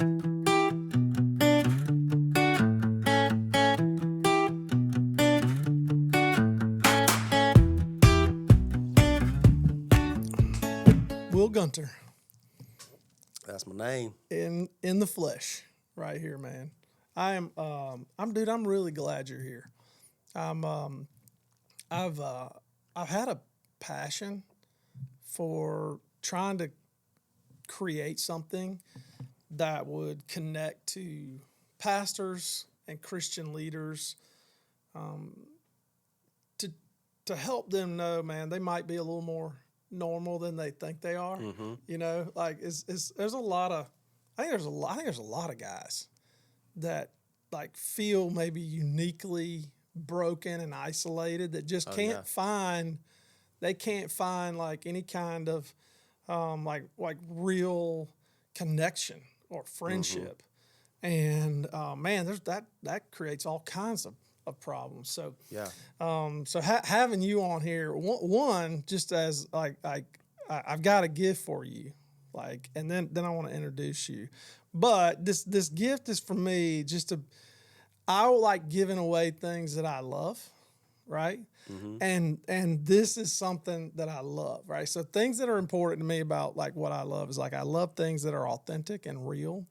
Will Gunter That's my name. in the flesh, right here, man. I'm really glad you're here. I'm I've I've had a passion for trying to create something that would connect to pastors and Christian leaders, to to help them know, man, they might be a little more normal than they think they are. You know, like it's there's a lot of I think there's a lot of guys that like feel maybe uniquely broken and isolated that just Oh can't yeah. find they can't find like any kind of like real connection or Mm-hmm. friendship. And man, there's that creates all kinds of problems. So Yeah. having you on here, one just as I've got a gift for you, like, and then I want to introduce you. But this gift is for me. I like giving away things that I love, right? Mm-hmm. And this is something that I love, right? So things that are important to me about like what I love is like I love things that are authentic and real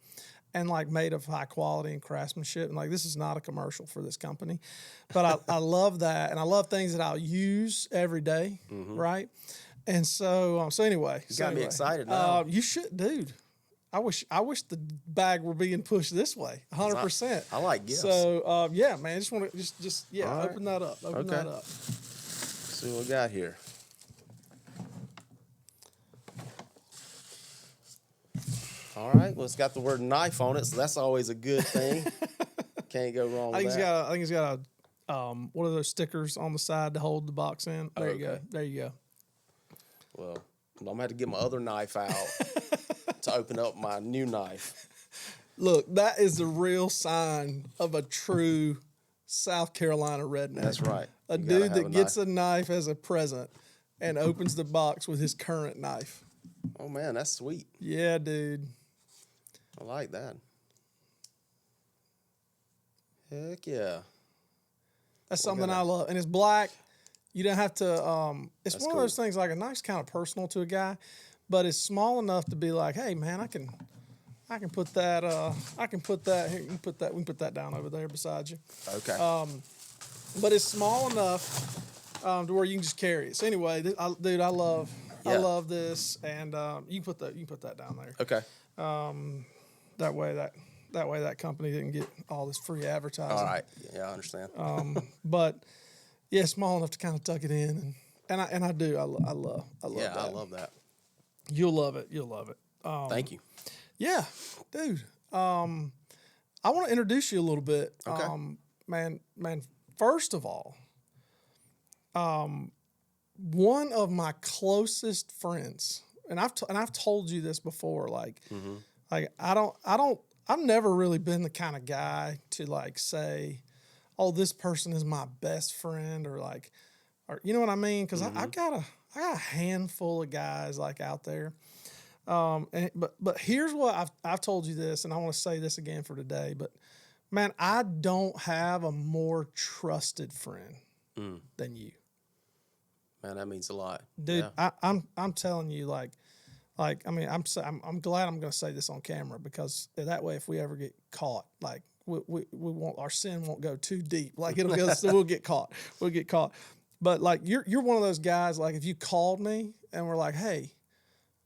and like made of high quality and craftsmanship. And like this is not a commercial for this company, but I love that, and I love things that I'll use every day, Mm-hmm. right? And so anyway, You got me excited now. you should, dude. I wish the bag were being pushed this way, 100%. I like gifts. So yeah, man, just want to just yeah, All right. open that up, open Okay. that up. Let's see what we got here. All right. Well, it's got the word knife on it, so that's always a good thing. Can't go wrong with that. I think he's got a one of those stickers on the side to hold the box in. There you go. Okay. There you go. Well, I'm gonna have to get my other knife out to open up my new knife. Look, that is the real sign of a true South Carolina redneck. That's right. A You gotta dude have that a gets knife. a knife as a present and opens the box with his current knife. Oh man, that's sweet. Yeah, dude. I like that. Heck yeah. That's We're something gonna- I love. And it's black. You don't have to it's That's one cool. of those things like a knife's kind of personal to a guy, but it's small enough to be like, hey man, I can put that I can put that here, you can put that we can put that down over there beside you. Okay. But it's small enough to where you can just carry it. So anyway, dude, I Yeah. love this, and you can put that down there. Okay. That way that company didn't get all this free advertising. All right. Yeah, I understand. But yeah, small enough to kind of tuck it in, and I do. I love yeah, that. I love that. You'll love it. You'll love it. Thank you. Yeah, dude. I want to introduce you a little bit. Okay. Man. First of all, one of my closest friends, and I've told you this before. Like, like I've never really been the kind of guy to like say, oh, this person is my best friend, or like, or you know what I mean? Because I got a handful of guys like out there. But here's what I've told you this, and I want to say this again for today. But man, I don't have a more trusted friend than you, Man, that means a lot. dude. Yeah. I'm telling you, like I mean, I'm glad I'm going to say this on camera, because that way, if we ever get caught, like we won't, our sin won't go too deep. Like it'll go, so we'll get caught. We'll get caught. But like you're one of those guys. Like if you called me and were like, hey,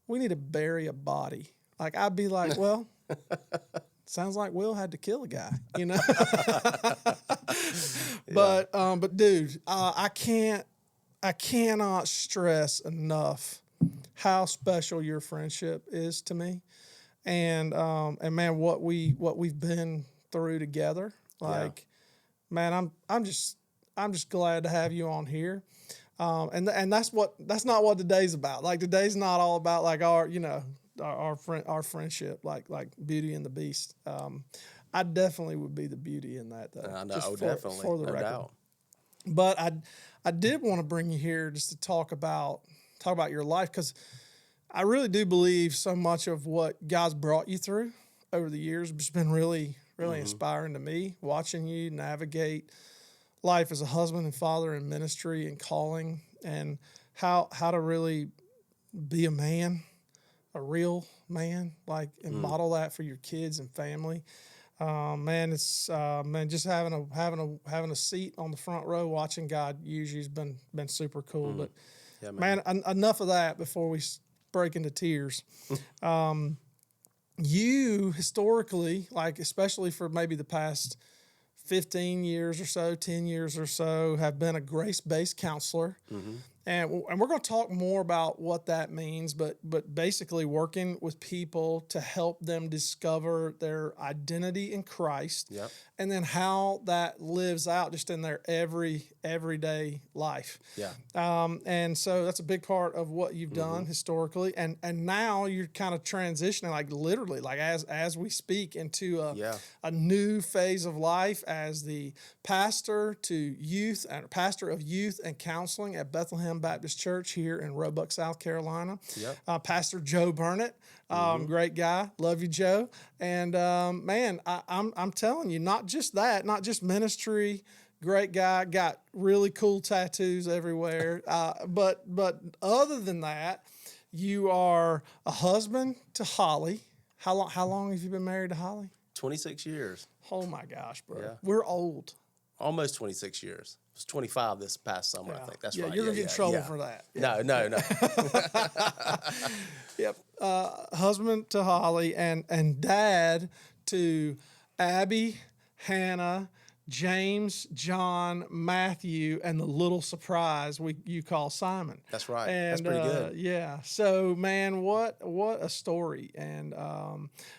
we need to bury a body, like I'd be like, well, sounds like Will had to kill a guy, you know. But dude, I cannot stress enough how special your friendship is to me, and man, what we've been through together. Like, man, I'm just glad to have you on here. And that's not what today's about. Like today's not all about like our friendship, like Beauty and the Beast. I definitely would be the beauty in that though. I know. just Oh, for, definitely. for the No record. doubt. But I did want to bring you here just to talk about your life, because I really do believe so much of what God's brought you through over the years. It's been really inspiring to me, watching you navigate life as a husband and father in ministry and calling, and how to really be a man, a real man, like, and model that for your kids and family. Man, it's man, just having a seat on the front row watching God use you has been super cool. But Yeah, man, enough of that before we break into tears. You historically, like, especially for maybe the past 15 years or so, 10 years or so, have been a grace-based counselor. And we're going to talk more about what that means, but basically working with people to help them discover their identity in Christ, Yep. and then how that lives out just in their everyday life. Yeah. And so that's a big part of what you've done historically, and now you're kind of transitioning, like literally, like as we speak, into a new phase of life as the pastor to youth and pastor of youth and counseling at Bethlehem Baptist Church here in Roebuck, South Carolina. Yep. Pastor Joe Burnett, great guy, love you, Joe. And man, I'm telling you, not just that, not just ministry. Great guy, got really cool tattoos everywhere. But other than that, you are a husband to Holly. How long have you been married to Holly? 26 years. Oh my gosh, bro. Yeah. We're old. Almost 26 years. It was 25 this past summer, I think. That's right. You're going to get in trouble for that. Yeah. No. Yep. Husband to Holly and dad to Abby, Hannah, James, John, Matthew, and the little surprise you call Simon. That's right. And, That's pretty good. Yeah. So, man, what a story. And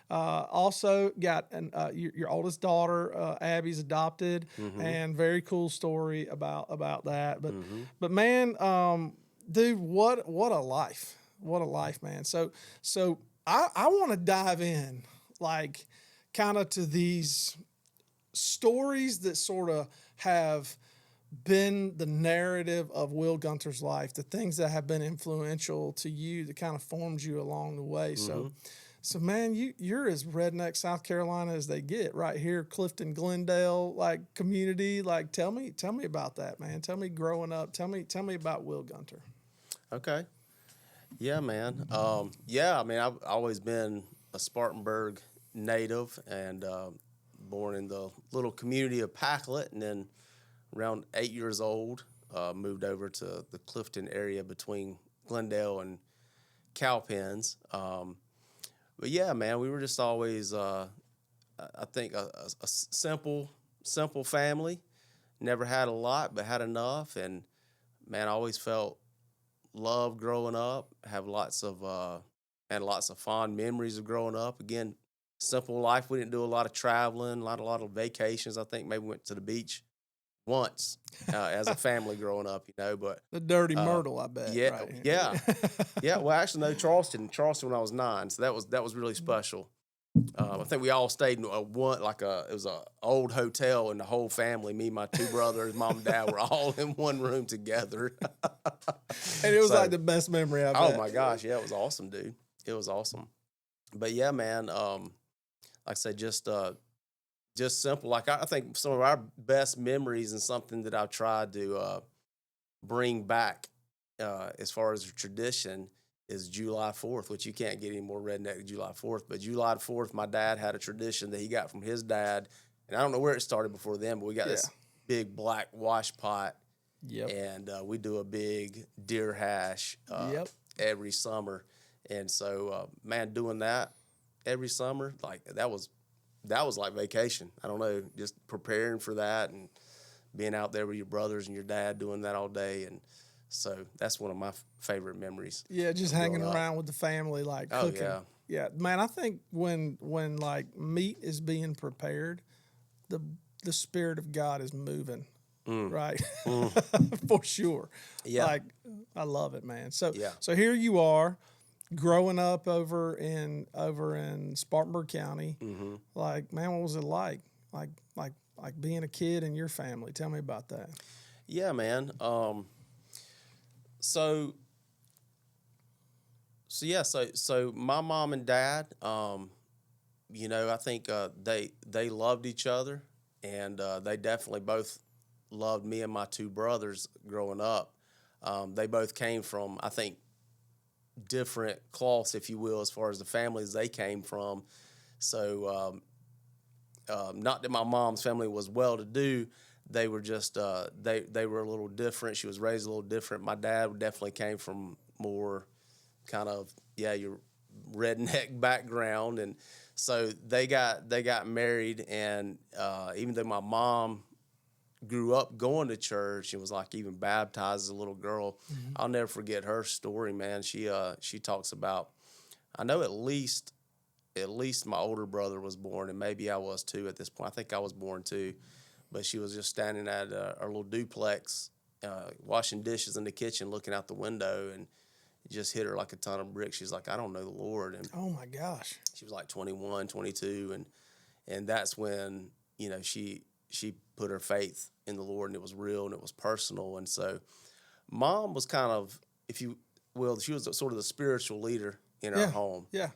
also got your oldest daughter, Abby's adopted, and very cool story about that. But man, dude, what a life. What a life, man. So I want to dive in, like, kind of to these stories that sort of have been the narrative of Will Gunter's life, the things that have been influential to you, that kind of formed you along the way. So man, you're as redneck South Carolina as they get, right here, Clifton, Glendale, like, community. Like, tell me about that, man. Tell me growing up. Tell me about Will Gunter. Okay. Yeah, man. I mean, I've always been a Spartanburg native, and born in the little community of Packlet, and then around 8 years old, moved over to the Clifton area between Glendale and Cowpens. But yeah, man, we were just always, I think, a simple family. Never had a lot, but had enough. And man, I always felt love growing up. Had lots of fond memories of growing up. Again, simple life. We didn't do a lot of traveling, a lot of vacations. I think maybe went to the beach once as a family growing up, but the dirty Myrtle, I bet. Yeah, right? yeah. Well, actually, no, Charleston when I was 9, so that was really special. I think we all stayed in it was a old hotel, and the whole family, me, my 2 brothers, mom and dad, were all in one room together. And it was like the best memory I've had. Oh my gosh, yeah, it was awesome, dude. It was awesome. But yeah, man, like I said, just simple. Like, I think some of our best memories, and something that I've tried to bring back as far as a tradition, is July 4th, which you can't get any more redneck than July 4th. But July 4th, my dad had a tradition that he got from his dad, and I don't know where it started before then, but we got this big black wash pot, and we do a big deer hash every summer. And so, man, doing that every summer, like, that was like vacation. I don't know, just preparing for that and being out there with your brothers and your dad doing that all day. And so that's one of my favorite memories. Yeah, just hanging around with the family, like, cooking. Oh, yeah. Man, I think when like meat is being prepared, the Spirit of God is moving, right? For sure. Yeah. Like, I love it, man. So here you are, growing up over in Spartanburg County. Like, man, what was it like? Like being a kid in your family. Tell me about that. Yeah, man. So my mom and dad, I think they loved each other, and they definitely both loved me and my two brothers growing up. They both came from, I think, different cloths, if you will, as far as the families they came from. So, not that my mom's family was well to do, they were just they were a little different. She was raised a little different. My dad definitely came from more kind of, your redneck background, and so they got married, and even though my mom grew up going to church and was like even baptized as a little girl, Mm-hmm. I'll never forget her story, man. She talks about, I know at least my older brother was born, and maybe I was too at this point. I think I was born too, but she was just standing at our little duplex, washing dishes in the kitchen, looking out the window, and it just hit her like a ton of bricks. She's like, I don't know the Lord. And Oh my gosh. she was like 21, 22, and that's when she put her faith in the Lord, and it was real and it was personal. And so mom was kind of, if you will, she was sort of the spiritual leader in our Yeah. home. Yeah.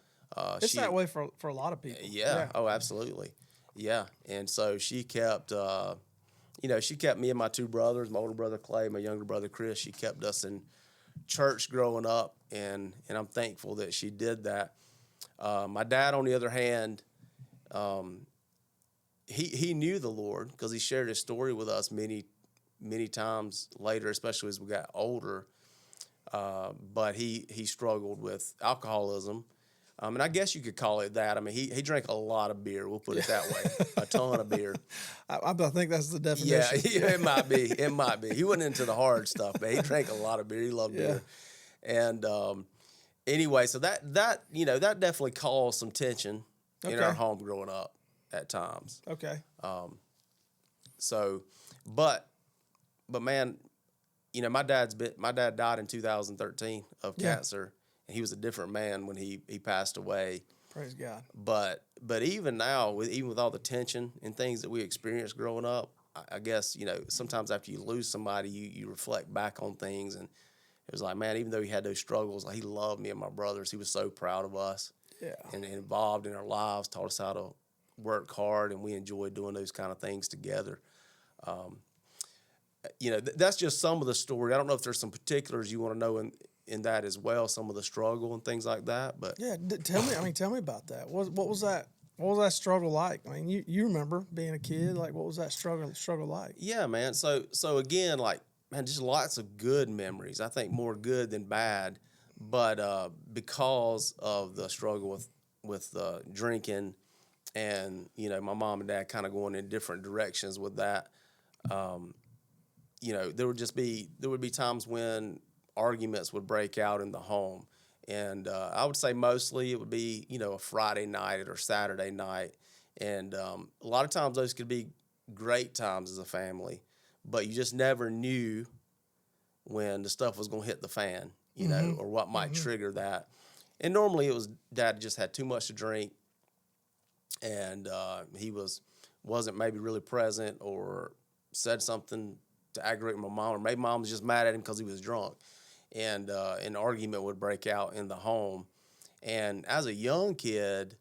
It's She that way for a lot of people. Yeah. Oh, absolutely. Yeah. And so she kept me and my two brothers, my older brother Clay, my younger brother Chris. She kept us in church growing up, and I'm thankful that she did that. My dad, on the other hand, he knew the Lord because he shared his story with us many times later, especially as we got older. But he struggled with alcoholism. And I guess you could call it that. I mean, he drank a lot of beer. We'll put it that way, a ton of beer. I think that's the Yeah, definition. it might be. It might be. He wasn't into the hard stuff, but he drank a lot of beer. He loved Yeah. beer. And anyway, so that definitely caused some tension in our Okay. home growing up at times. Okay. So, but man, my dad died in 2013 of Yeah. cancer, and he was a different man when he passed away. Praise God. But even now, even with all the tension and things that we experienced growing up, I guess sometimes after you lose somebody, you reflect back on things, and it was like, man, even though he had those struggles, like, he loved me and my brothers. He was so proud of us Yeah. and involved in our lives, taught us how to work hard, and we enjoyed doing those kind of things together. That's just some of the story. I don't know if there's some particulars you want to know in that as well, some of the struggle and things like that. But Yeah. Tell me. I mean, tell me about that. What was that? What was that struggle like? I mean, you remember being a kid. Like, what was that struggle like? yeah, man. So again, like, man, just lots of good memories. I think more good than bad, but because of the struggle with drinking, and my mom and dad kind of going in different directions with that. There would be times when arguments would break out in the home, and I would say mostly it would be a Friday night or Saturday night, and a lot of times those could be great times as a family, but you just never knew when the stuff was going to hit the fan, Mm-hmm. or what might Mm-hmm. trigger that. And normally it was dad just had too much to drink, and he wasn't maybe really present, or said something to aggravate my mom, or maybe mom was just mad at him because he was drunk, and an argument would break out in the home. And as a young kid,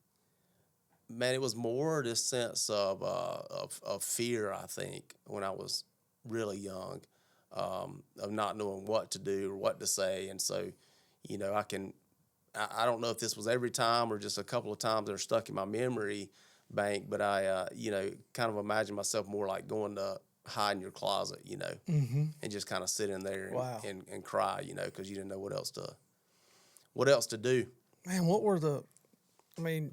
man, it was more this sense of fear, I think, when I was really young, of not knowing what to do or what to say. And so, I don't know if this was every time or just a couple of times that are stuck in my memory bank, but I, kind of imagine myself more like going to hide in your closet, Mm-hmm. and just kind of sit in there Wow. and cry, because you didn't know what else to do. Man, I mean,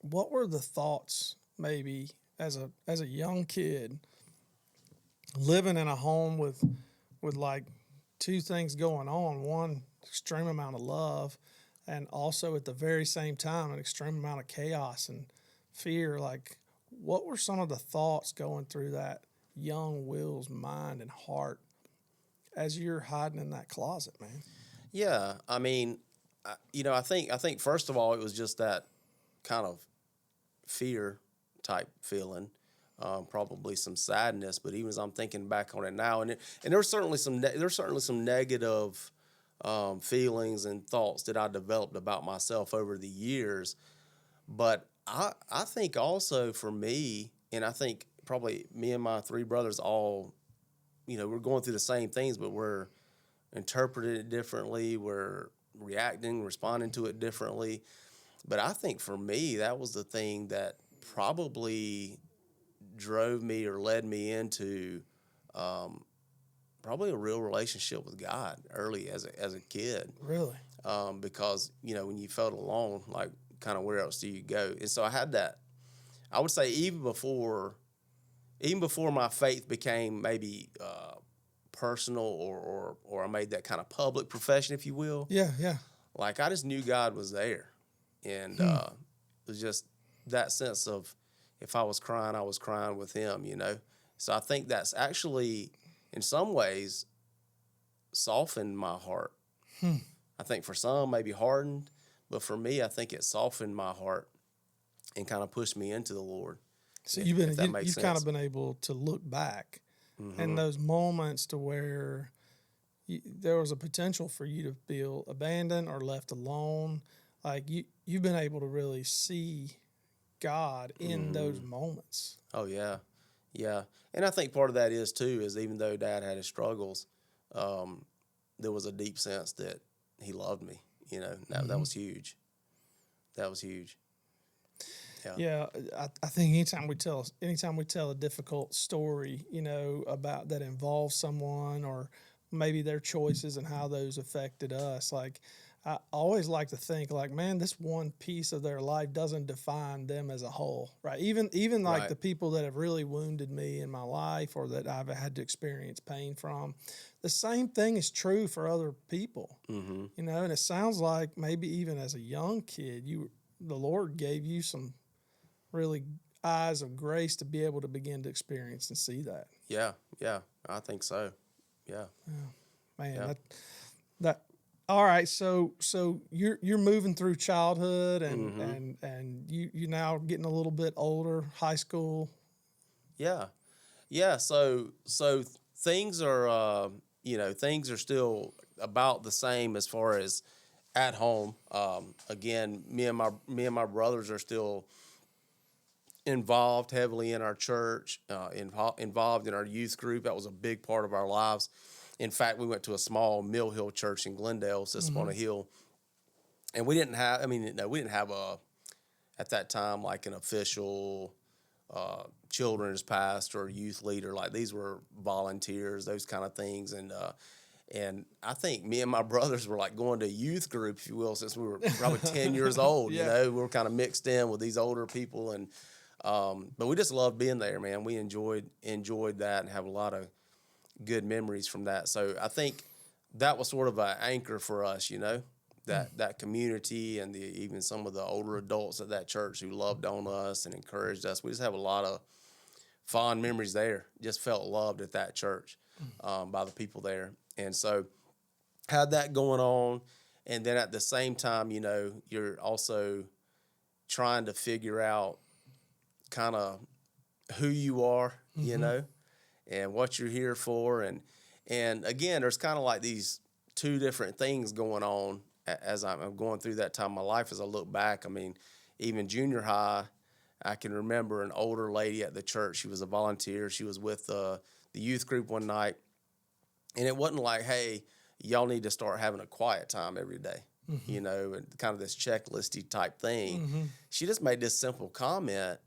what were the thoughts maybe as a young kid living in a home with like two things going on, one extreme amount of love, and also at the very same time an extreme amount of chaos and fear. Like, what were some of the thoughts going through that young Will's mind and heart as you're hiding in that closet, man? Yeah, I mean, I think first of all it was just that kind of fear type feeling, probably some sadness. But even as I'm thinking back on it now, and there's certainly some negative feelings and thoughts that I developed about myself over the years. But I think also for me, and I think probably me and my three brothers all, we're going through the same things, but we're interpreting it differently. We're reacting, responding to it differently. But I think for me, that was the thing that probably drove me or led me into um, probably a real relationship with God early as a kid. Really? Because when you felt alone, like kind of where else do you go? And so I had that. I would say even before my faith became maybe personal or I made that kind of public profession, if you will. Yeah, yeah. Like I just knew God was there, and Hmm. it was just that sense of if I was crying with Him. So I think that's actually in some ways softened my heart. Hmm. I think for some maybe hardened, but for me, I think it softened my heart and kind of pushed me into the Lord. So If that makes you've kind of sense. been able to look back in Mm-hmm. those moments to where there was a potential for you to feel abandoned or left alone. Like you've been able to really see God in those Mm-hmm. moments. Oh yeah, yeah. And I think part of that is too is even though Dad had his struggles, um, there was a deep sense that he loved me. That Hmm. was huge. That was huge. Yeah. Yeah, I think anytime we tell a difficult story, about that involves someone or maybe their choices and how those affected us, like I always like to think like, man, this one piece of their life doesn't define them as a whole, right? Even like Right. the people that have really wounded me in my life or that I've had to experience pain from, the same thing is true for other people, Mm-hmm. and it sounds like maybe even as a young kid, the Lord gave you some really eyes of grace to be able to begin to experience and see that. Yeah. Yeah. I think so. Yeah. Yeah, man, Yeah. that all right. So you're moving through childhood Mm-hmm. and you now getting a little bit older, high school. Yeah. Yeah. So things are things are still about the same as far as at home. Again, me and my brothers are still involved heavily in our church, involved in our youth group. That was a big part of our lives. In fact, we went to a small Mill Hill church in Glendale, sits upon Mm-hmm. a hill, and we didn't have. I mean, no, we didn't have at that time like an official children's pastor or youth leader. Like these were volunteers, those kind of things, and I think me and my brothers were like going to youth group, if you will, since we were probably 10 years old. Yeah. We were kind of mixed in with these older people, and but we just loved being there, man. We enjoyed that and have a lot of good memories from that. So I think that was sort of an anchor for us, that community and even some of the older adults at that church who loved on us and encouraged us. We just have a lot of fond memories there. Just felt loved at that church by the people there, and so had that going on. And then at the same time, you're also trying to figure out kind of who you are, Mm-hmm. and what you're here for. And again, there's kind of like these two different things going on as I'm going through that time of my life. As I look back, I mean, even junior high, I can remember an older lady at the church. She was a volunteer. She was with the youth group one night, and it wasn't like, hey, y'all need to start having a quiet time every day, Mm-hmm. and kind of this checklisty type thing. Mm-hmm. She just made this simple comment,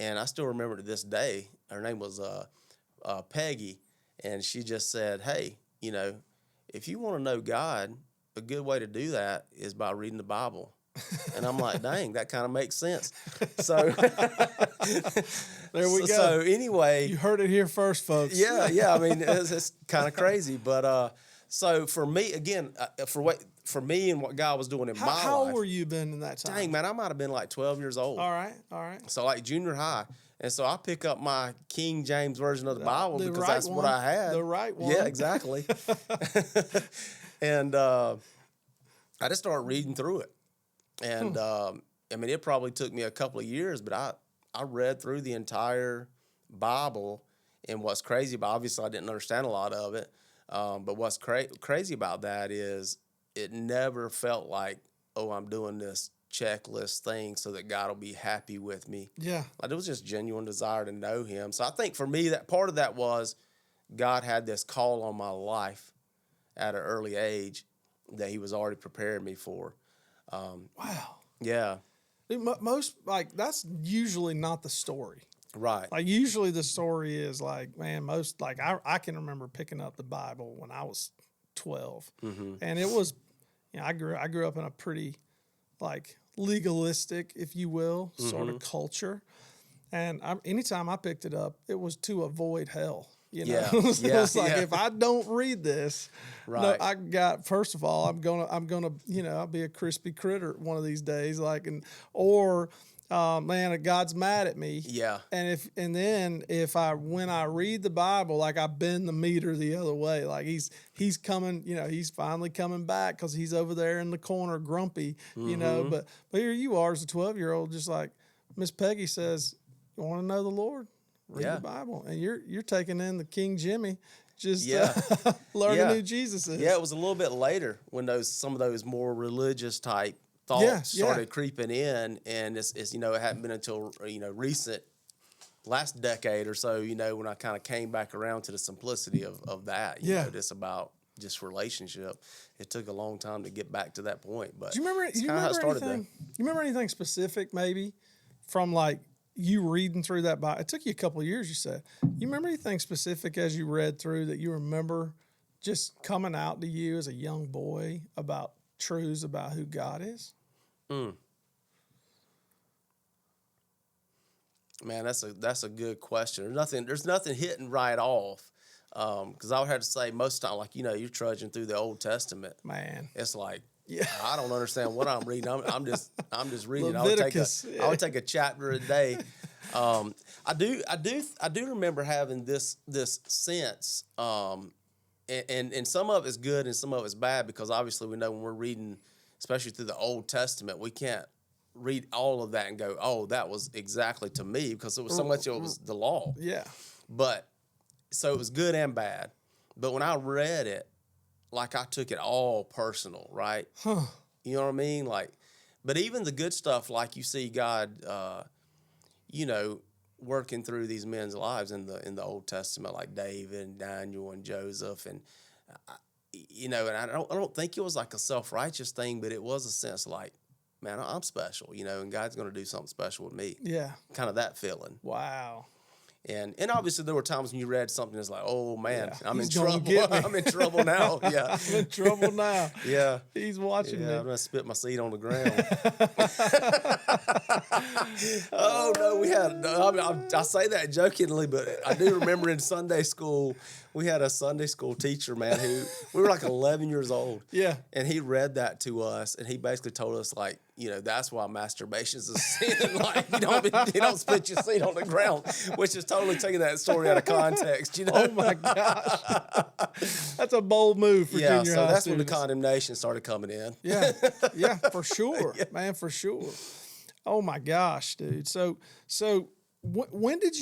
and I still remember to this day. Her name was Peggy, and she just said, "Hey, if you want to know God, a good way to do that is by reading the Bible." And I'm like, "Dang, that kind of makes sense." So, There we so, go. so anyway, You heard it here first, folks. yeah, yeah. I mean, it's kind of crazy, but so for me, again, for me and what God was doing in my How old life, were you been in that time? dang man, I might have been like 12 years old. All right, all right. So like junior high. And so I pick up my King James version of the Bible The because right that's what one. I had. The right one. Yeah, exactly. And I just started reading through it. And I mean, it probably took me a couple of years, but I read through the entire Bible. And what's crazy about, obviously I didn't understand a lot of it. But what's crazy about that is it never felt like, oh, I'm doing this checklist thing so that God will be happy with me. Yeah. Like, it was just genuine desire to know him. So I think for me, that part of that was God had this call on my life at an early age that he was already preparing me for. Wow. Yeah. Dude, most, like, that's usually not the story. Right. Like, usually the story is like, man, most, like, I can remember picking up the Bible when I was 12. And it was, I grew up in a pretty, like, legalistic, if you will, sort of culture. And anytime I picked it up, it was to avoid hell. You know, Yeah. it was like, if I don't read this, Right. no, I got, first of all, I'm gonna, I'll be a crispy critter one of these days. Like, or man, God's mad at me. Yeah. And then when I read the Bible, like, I bend the meter the other way. Like, he's coming, he's finally coming back because he's over there in the corner grumpy, but here you are as a 12-year-old, just like Miss Peggy says, you want to know the Lord? Read the Bible. And you're taking in the King Jimmy, just learning who Jesus is. Yeah, it was a little bit later when some of those more religious type thoughts started creeping in, and it's it hadn't been until recent last decade or so, when I kind of came back around to the simplicity of that, you know, just about just relationship. It took a long time to get back to that point, but do you remember anything specific maybe from like you reading through that Bible? It took you a couple of years, you said. You remember anything specific as you read through that you remember just coming out to you as a young boy about truths about who God is? Man, that's a good question. There's nothing hitting right off. Because I would have to say most of the time, like, you're trudging through the Old Testament. Man. It's like, I don't understand what I'm reading. I'm just reading. Leviticus. I would take a chapter a day. I do remember having this sense, and some of it's good and some of it's bad, because obviously we know when we're reading, especially through the Old Testament, we can't read all of that and go, oh, that was exactly to me, because it was so much, it was the law. Yeah. But so it was good and bad. But when I read it, like, I took it all personal, right? You know what I mean? Like, but even the good stuff, like you see God, working through these men's lives in the Old Testament, like David and Daniel and Joseph, and and I don't think it was like a self-righteous thing, but it was a sense like, man, I'm special, and God's going to do something special with me. Yeah. Kind of that feeling. Wow. And obviously there were times when you read something that's like, oh man, I'm in He's gonna trouble. get me. I'm in trouble now. Yeah. I'm in trouble now. Yeah. He's watching me. I'm gonna spit my seed on the ground. Oh no, I say that jokingly, but I do remember in Sunday school, we had a Sunday school teacher, man, who we were like 11 years old. Yeah. And he read that to us, and he basically told us, like, that's why masturbation is a sin. Like, you don't spit your seed on the ground, which is totally taking that story out of context. Oh my gosh, that's a bold move for junior high so that's students. when the condemnation started coming in. Yeah, for sure, man, for sure. Oh my gosh, dude. So when would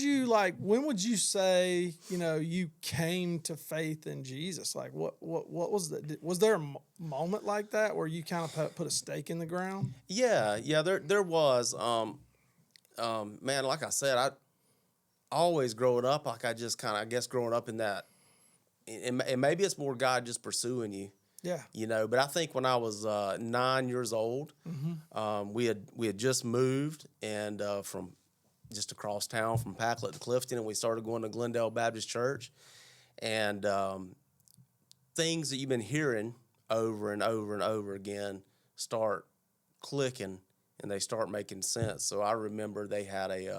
you say, you came to faith in Jesus? Like, what was that? Was there a moment like that where you kind of put a stake in the ground? Yeah, there was. Man, like I said, I always growing up, like, I just kind of, I guess, growing up in that, and maybe it's more God just pursuing you. Yeah. But I think when I was 9 years old, we had just moved, and from just across town from Packlet to Clifton, and we started going to Glendale Baptist Church, and things that you've been hearing over and over and over again start clicking, and they start making sense. So I remember they had it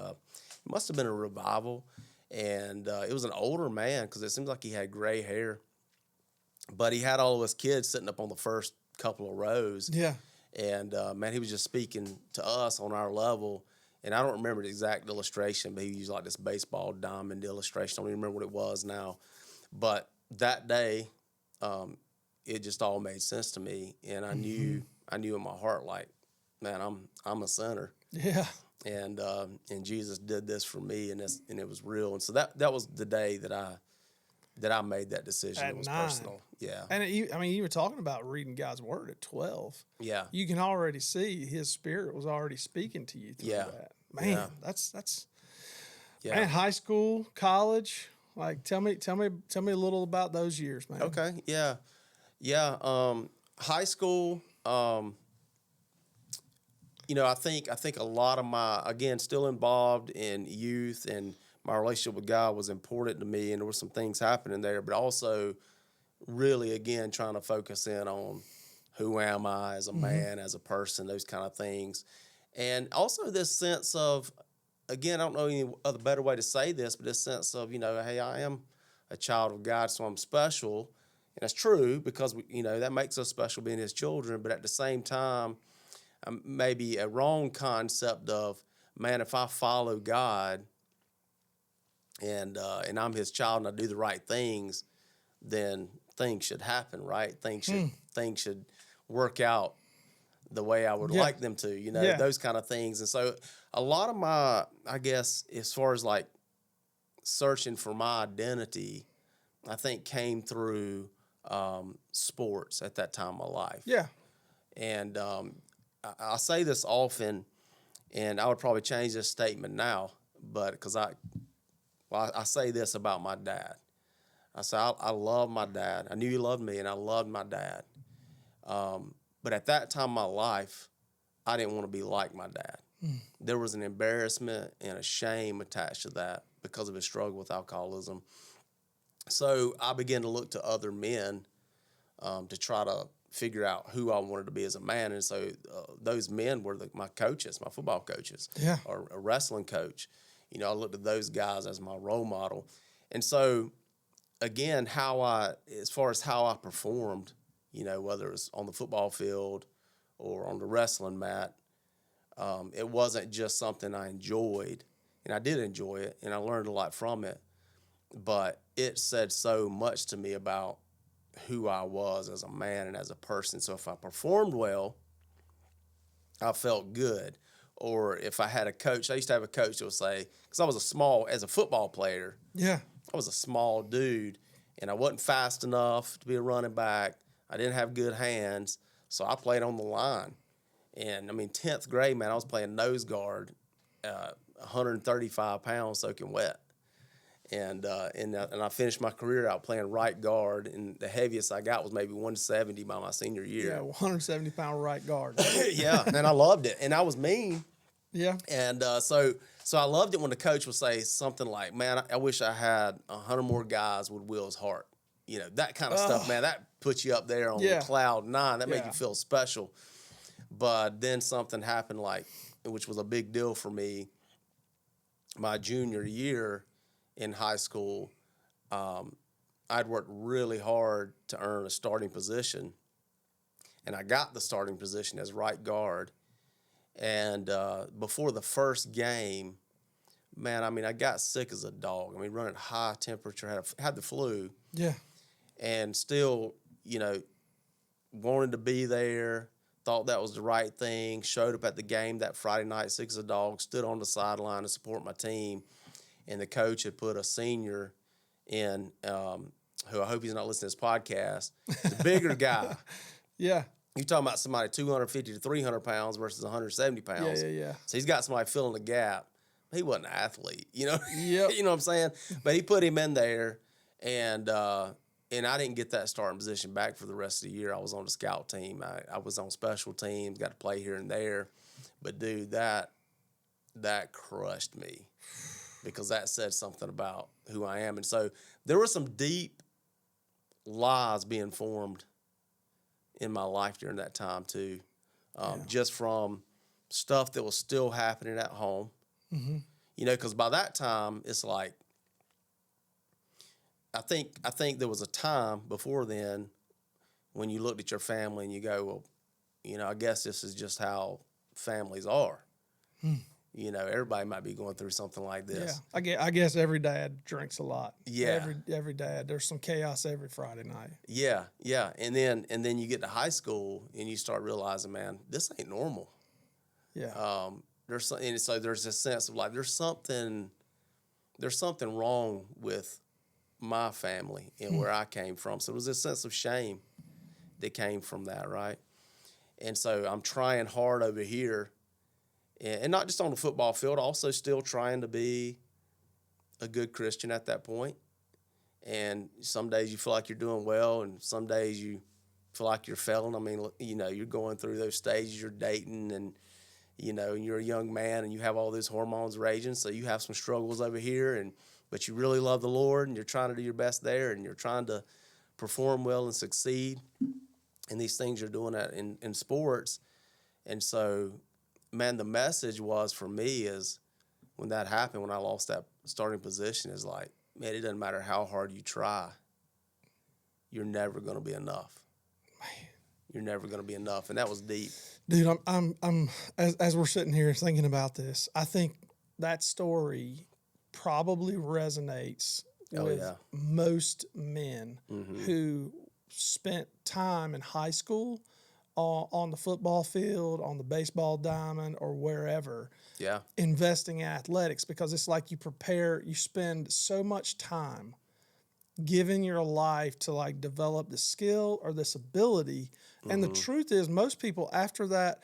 must have been a revival, and it was an older man, because it seems like he had gray hair, but he had all of us kids sitting up on the first couple of rows. Yeah. And man, he was just speaking to us on our level. And I don't remember the exact illustration, but he used like this baseball diamond illustration. I don't even remember what it was now. But that day, it just all made sense to me. And I knew in my heart, like, man, I'm a sinner. Yeah. And Jesus did this for me, and it was real. And so that was the day that I that I made that decision. At It was 9. personal. Yeah. And you were talking about reading God's word at 12. Yeah. You can already see His Spirit was already speaking to you through Yeah. that. Man, Yeah. that's Yeah. man. High school, college. Like, tell me a little about those years, man. Okay. Yeah. Yeah. High school. I think a lot of my, again, still involved in youth, and my relationship with God was important to me, and there were some things happening there, but also really, again, trying to focus in on who am I as a man, as a person, those kind of things. And also this sense of, again, I don't know any other better way to say this, but this sense of, hey, I am a child of God, so I'm special. And that's true because, that makes us special being His children. But at the same time, maybe a wrong concept of, man, if I follow God and I'm His child and I do the right things, then things should happen, right? Things should work out the way I would like them to, those kind of things. And so a lot of my, I guess, as far as like searching for my identity, I think came through sports at that time of my life. Yeah. And I say this often, and I would probably change this statement now, but because I say this about my dad. I say I love my dad. I knew he loved me, and I loved my dad. But at that time in my life, I didn't want to be like my dad. There was an embarrassment and a shame attached to that because of his struggle with alcoholism. So I began to look to other men to try to figure out who I wanted to be as a man. And so those men were my coaches, my football coaches, or a wrestling coach. I looked at those guys as my role model. And so, again, as far as how I performed, whether it was on the football field or on the wrestling mat, it wasn't just something I enjoyed. And I did enjoy it, and I learned a lot from it. But it said so much to me about who I was as a man and as a person. So if I performed well, I felt good. Or if I had a coach, I used to have a coach that would say, because I was as a football player, I was a small dude, and I wasn't fast enough to be a running back. I didn't have good hands, so I played on the line. And, 10th grade, man, I was playing nose guard, 135 pounds soaking wet. And I finished my career out playing right guard, and the heaviest I got was maybe 170 by my senior year. Yeah, 170-pound right guard. Yeah, and I loved it, and I was mean. Yeah. And so I loved it when the coach would say something like, man, I wish I had 100 more guys with Will's heart. That kind of stuff, man, that puts you up there on cloud 9. That made you feel special. But then something happened, which was a big deal for me, my junior year in high school. I'd worked really hard to earn a starting position, and I got the starting position as right guard. And before the first game, man, I got sick as a dog. Running high temperature, had the flu. Yeah. And still, wanted to be there, thought that was the right thing, showed up at the game that Friday night, sick as a dog, stood on the sideline to support my team. And the coach had put a senior in, who I hope he's not listening to this podcast, the bigger guy. Yeah. You're talking about somebody 250 to 300 pounds versus 170 pounds. Yeah. So he's got somebody filling the gap. He wasn't an athlete, Yep. You know what I'm saying? But he put him in there, and I didn't get that starting position back for the rest of the year. I was on the scout team. I was on special teams, got to play here and there. But, dude, that crushed me because that said something about who I am. And so there were some deep lies being formed in my life during that time too, just from stuff that was still happening at home. Mm-hmm. Because by that time it's like, I think there was a time before then when you looked at your family and you go, well, I guess this is just how families are. Everybody might be going through something like this. Yeah, I guess every dad drinks a lot. Yeah, every dad. There's some chaos every Friday night. Yeah, and then you get to high school and you start realizing, man, this ain't normal. Yeah. And so there's this sense of like there's something wrong with my family and where I came from. So it was a sense of shame that came from that, right? And so I'm trying hard over here, and not just on the football field, also still trying to be a good Christian at that point. And some days you feel like you're doing well, and some days you feel like you're failing. I mean, you're going through those stages, you're dating, and and you're a young man and you have all those hormones raging. So you have some struggles over here, but you really love the Lord and you're trying to do your best there and you're trying to perform well and succeed in these things you're doing in sports. And so, man, the message was for me is when that happened, when I lost that starting position, is like, man, it doesn't matter how hard you try, you're never going to be enough. You're never going to be enough. And that was deep. Dude, I'm as we're sitting here thinking about this, I think that story probably resonates with most men who spent time in high school on the football field, on the baseball diamond, or wherever, investing in athletics, because it's like you spend so much time giving your life to like develop the skill or this ability. And the truth is, most people after that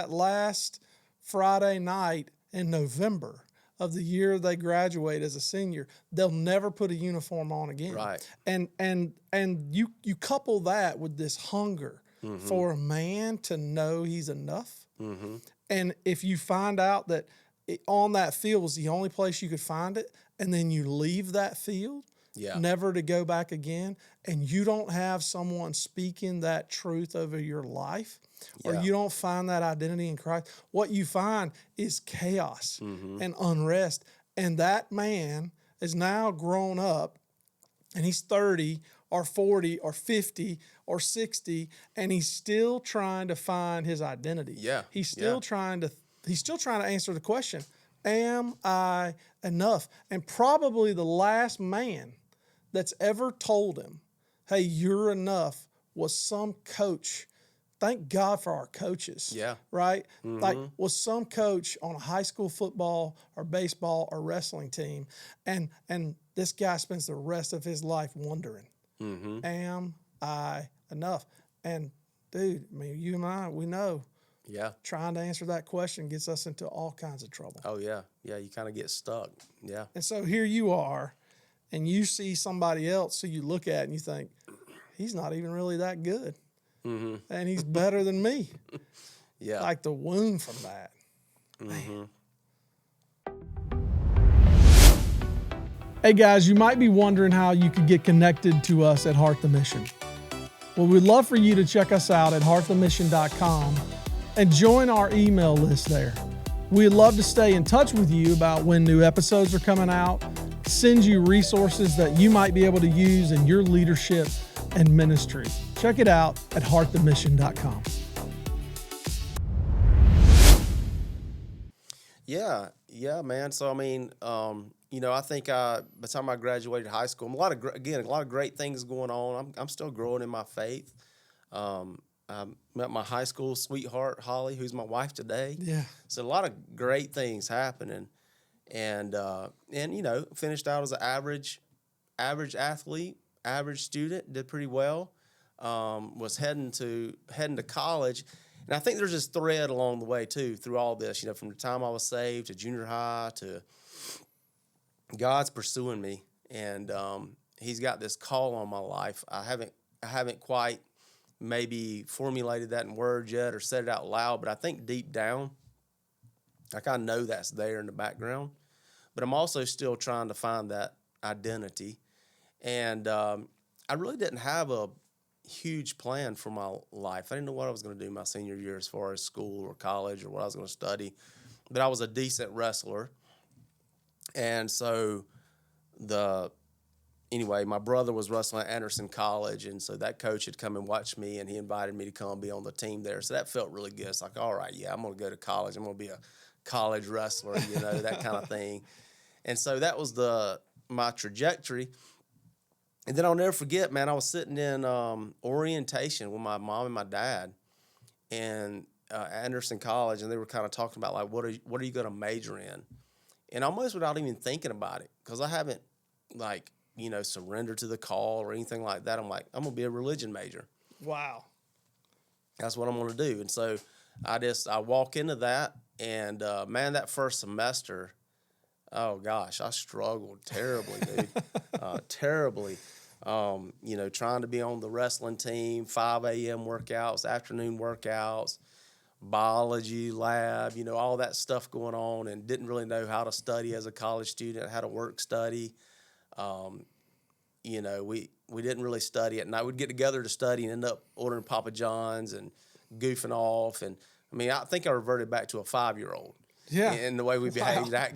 last Friday night in November of the year they graduate as a senior, they'll never put a uniform on again. Right. And you couple that with this hunger for a man to know he's enough. And if you find out that on that field was the only place you could find it, and then you leave that field, never to go back again, and you don't have someone speaking that truth over your life, or you don't find that identity in Christ, what you find is chaos and unrest. And that man is now grown up, and he's 30 or 40 or 50 or 60, and he's still trying to find his identity. He's still trying to answer the question, am I enough? And probably the last man that's ever told him, hey, you're enough, was some coach. Thank God for our coaches. Right? Like, was some coach on a high school football or baseball or wrestling team, and this guy spends the rest of his life wondering, am I enough? And dude, I mean, you and I, we know. Trying to answer that question gets us into all kinds of trouble. Oh, yeah. Yeah, you kind of get stuck. Yeah. And so here you are, and you see somebody else who you look at and you think, he's not even really that good. And he's better than me. Like the wound from that. Hey guys, you might be wondering how you could get connected to us at Heart the Mission. Well, we'd love for you to check us out at heartthemission.com and join our email list there. We'd love to stay in touch with you about when new episodes are coming out, send you resources that you might be able to use in your leadership and ministry. Check it out at heartthemission.com. Yeah, man. So, I mean, I think by the time I graduated high school, a lot of great things going on. I'm still growing in my faith. I met my high school sweetheart, Holly, who's my wife today. So a lot of great things happening. And finished out as an average athlete, average student, did pretty well. Was heading to college. And I think there's this thread along the way too, through all this, from the time I was saved to junior high to God's pursuing me. And he's got this call on my life. I haven't quite maybe formulated that in words yet or said it out loud, but I think deep down, like I know that's there in the background, but I'm also still trying to find that identity. And I really didn't have a huge plan for my life. I didn't know what I was going to do my senior year as far as school or college or what I was going to study, but I was a decent wrestler. And so my brother was wrestling at Anderson College, and so that coach had come and watched me, and he invited me to come be on the team there. So that felt really good. It's like, all right, I'm going to go to college. I'm going to be a college wrestler, that kind of thing. And so that was my trajectory. And then I'll never forget, man, I was sitting in orientation with my mom and my dad and Anderson College, and they were kind of talking about, like, what are you going to major in? And almost without even thinking about it, because I haven't, like, surrender to the call or anything like that. I'm like, I'm going to be a religion major. Wow. That's what I'm going to do. And so I walk into that, and man, that first semester, oh gosh, I struggled terribly, dude. Terribly. Trying to be on the wrestling team, 5 a.m. workouts, afternoon workouts, biology lab, all that stuff going on, and didn't really know how to study as a college student, how to work study. We didn't really study at night. We'd get together to study and end up ordering Papa John's and goofing off. And I mean, I think I reverted back to a 5-year-old. Yeah. In the way we behaved. Wow.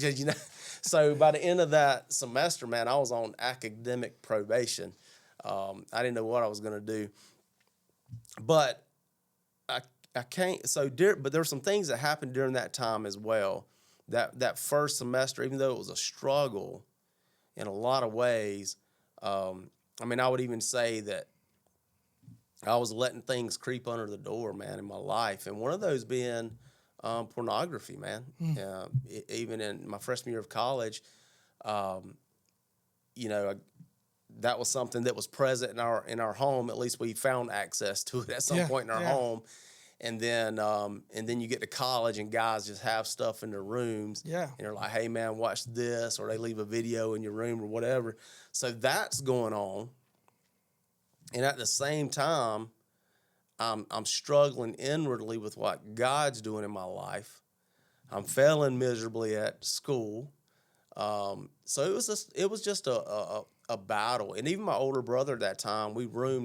So by the end of that semester, man, I was on academic probation. I didn't know what I was going to do. But I can't. But there were some things that happened during that time as well. That first semester, even though it was a struggle in a lot of ways, I would even say that I was letting things creep under the door, man, in my life. And one of those being pornography, man. Even in my freshman year of college, that was something that was present in our home. At least we found access to it at some point in our home. And then you get to college and guys just have stuff in their rooms. Yeah. And they're like, hey, man, watch this. Or they leave a video in your room or whatever. So that's going on. And at the same time, I'm struggling inwardly with what God's doing in my life. I'm failing miserably at school. So it was just a battle. And even my older brother at that time, we were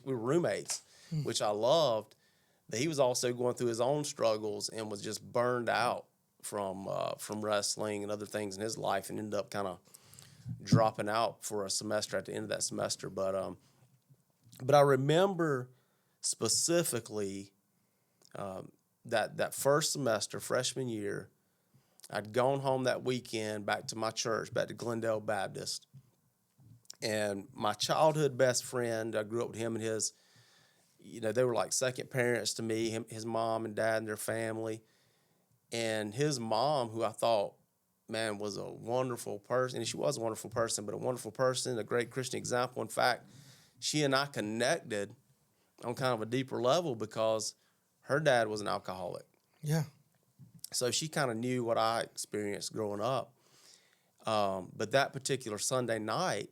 roommates, which I loved. But he was also going through his own struggles and was just burned out from wrestling and other things in his life, and ended up kind of dropping out for a semester at the end of that semester. But I remember specifically that first semester, freshman year, I'd gone home that weekend back to my church, back to Glendale Baptist. And my childhood best friend, I grew up with him and his, they were like second parents to me, his mom and dad and their family. And his mom, who I thought, man, was a wonderful person. And she was a wonderful person, but a wonderful person, a great Christian example. In fact, she and I connected on kind of a deeper level because her dad was an alcoholic. Yeah. So she kind of knew what I experienced growing up. But that particular Sunday night,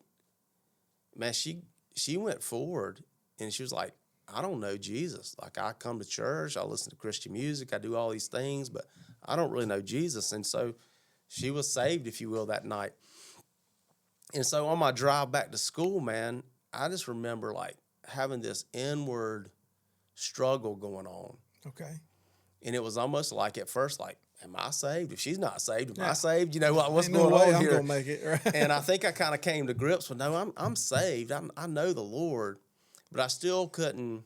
man, she went forward and she was like, I don't know Jesus. Like, I come to church, I listen to Christian music, I do all these things, but I don't really know Jesus. And so she was saved, if you will, that night. And so on my drive back to school, man, I just remember like having this inward struggle going on. Okay. And it was almost like at first, like, am I saved? If she's not saved, am I saved? What's Ain't going no way on I'm here? gonna make it, right? And I think I kind of came to grips with, no, I'm saved. I know the Lord, but I still couldn't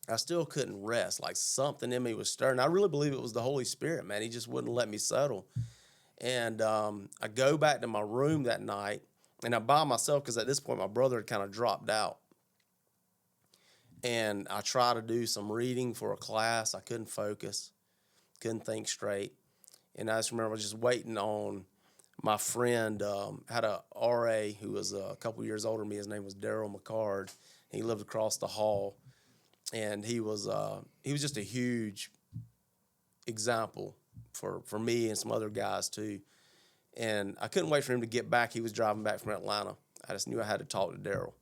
rest. Like something in me was stirring. I really believe it was the Holy Spirit, man. He just wouldn't let me settle. And I go back to my room that night, and I'm by myself because at this point my brother had kind of dropped out. And I try to do some reading for a class. I couldn't focus, couldn't think straight. And I just remember just waiting on my friend, had a RA who was a couple years older than me. His name was Daryl McCard. He lived across the hall. And he was just a huge example for me and some other guys too. And I couldn't wait for him to get back. He was driving back from Atlanta. I just knew I had to talk to Daryl.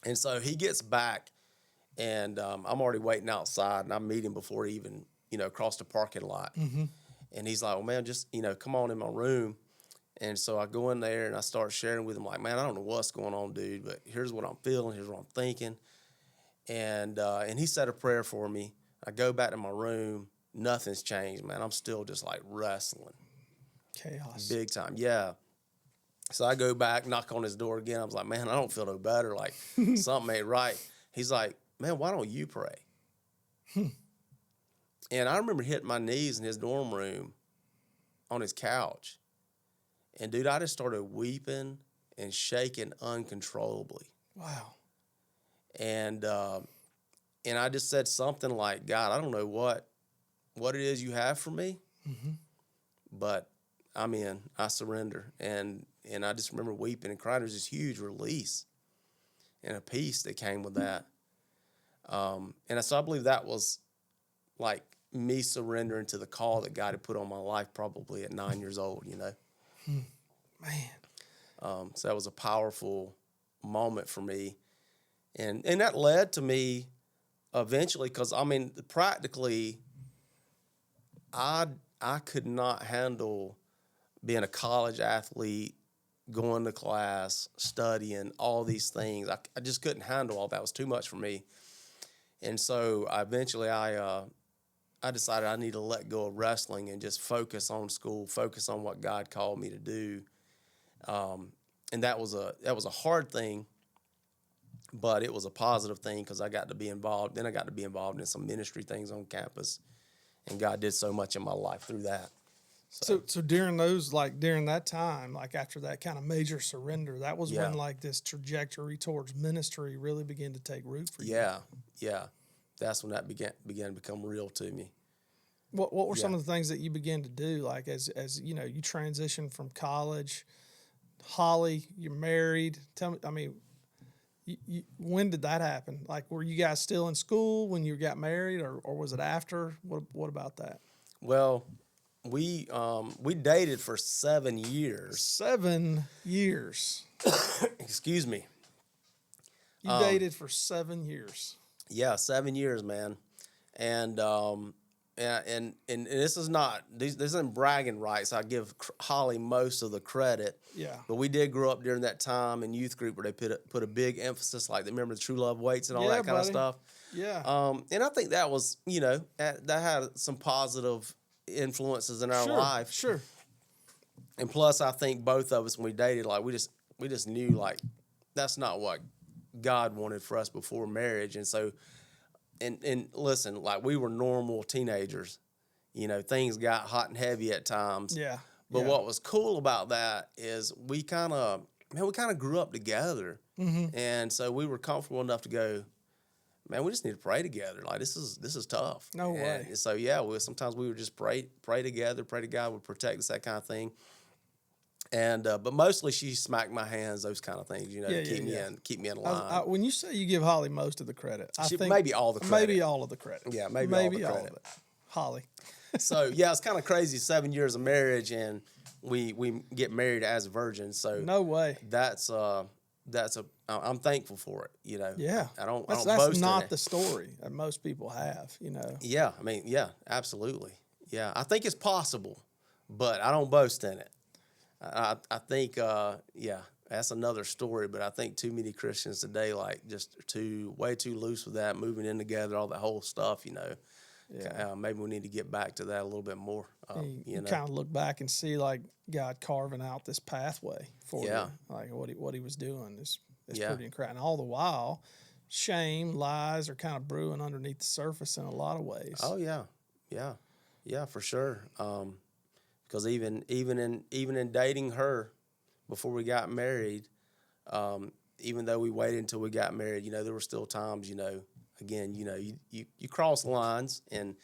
And so he gets back, and I'm already waiting outside, and I meet him before he even, crossed the parking lot. Mm-hmm. And he's like, well, man, just, come on in my room. And so I go in there, and I start sharing with him, like, man, I don't know what's going on, dude, but here's what I'm feeling, here's what I'm thinking. And he said a prayer for me. I go back to my room. Nothing's changed, man. I'm still just, like, wrestling. Chaos. Big time, yeah. So I go back, knock on his door again. I was like, man, I don't feel no better. Like, something ain't right. He's like, man, why don't you pray? And I remember hitting my knees in his dorm room on his couch. And, dude, I just started weeping and shaking uncontrollably. Wow. And I just said something like, God, I don't know what it is you have for me, but I'm in. I surrender. And I just remember weeping and crying. There was this huge release and a peace that came with that. And so I believe that was like me surrendering to the call that God had put on my life probably at 9 years old, you know. Man. So that was a powerful moment for me. And that led to me eventually, because, I mean, practically, I could not handle being a college athlete, going to class, studying, all these things. I just couldn't handle all that. It was too much for me. And so eventually I decided I need to let go of wrestling and just focus on school, focus on what God called me to do. And that was a hard thing, but it was a positive thing because I got to be involved. Then I got to be involved in some ministry things on campus, and God did so much in my life through that. So during that time, like after that kind of major surrender, that was when like this trajectory towards ministry really began to take root for you. Yeah. That's when that began to become real to me. What were some of the things that you began to do, like as you know, you transitioned from college, Holly, you're married. Tell me, I mean, when did that happen? Like, were you guys still in school when you got married, or was it after? What about that? Well, we dated for 7 years. 7 years. Excuse me. You dated for 7 years. Yeah, 7 years, man. And and this isn't bragging rights. I give Holly most of the credit. Yeah. But we did grow up during that time in youth group where they put a big emphasis, like, remember the True Love Weights and all that kind of stuff. Yeah. And I think that was, you know, that had some positive influences in our life. Sure. And plus, I think both of us, when we dated, like, we just knew, like, that's not what God wanted for us before marriage. And so, and listen, like, we were normal teenagers, you know, things got hot and heavy at times. Yeah. But what was cool about that is we kind of grew up together. Mm-hmm. And so we were comfortable enough to go, man, we just need to pray together. Like, this is tough. No way. And so, yeah, sometimes we would just pray together, pray to God would protect us, that kind of thing. And but mostly she smacked my hands, those kind of things, you know, to keep me in line. When you say you give Holly most of the credit, I think maybe all the credit. Maybe all of the credit. Yeah, maybe all the credit. All of it. Holly. So yeah, it's kind of crazy. 7 years of marriage, and we get married as virgins. So no way. I'm thankful for it. You know. Yeah. I don't that's boast not in it. the story that most people have. You know. Yeah, I mean, yeah, absolutely. Yeah, I think it's possible, but I don't boast in it. I think, that's another story. But I think too many Christians today, like, just way too loose with that, moving in together, all that whole stuff. You know, maybe we need to get back to that a little bit more. You kind of look back and see, like, God carving out this pathway for you, like what he was doing is pretty incredible. And all the while, shame, lies are kind of brewing underneath the surface in a lot of ways. Oh yeah, for sure. Because even in dating her before we got married, even though we waited until we got married, you know, there were still times, you know, again, you know, you cross lines, and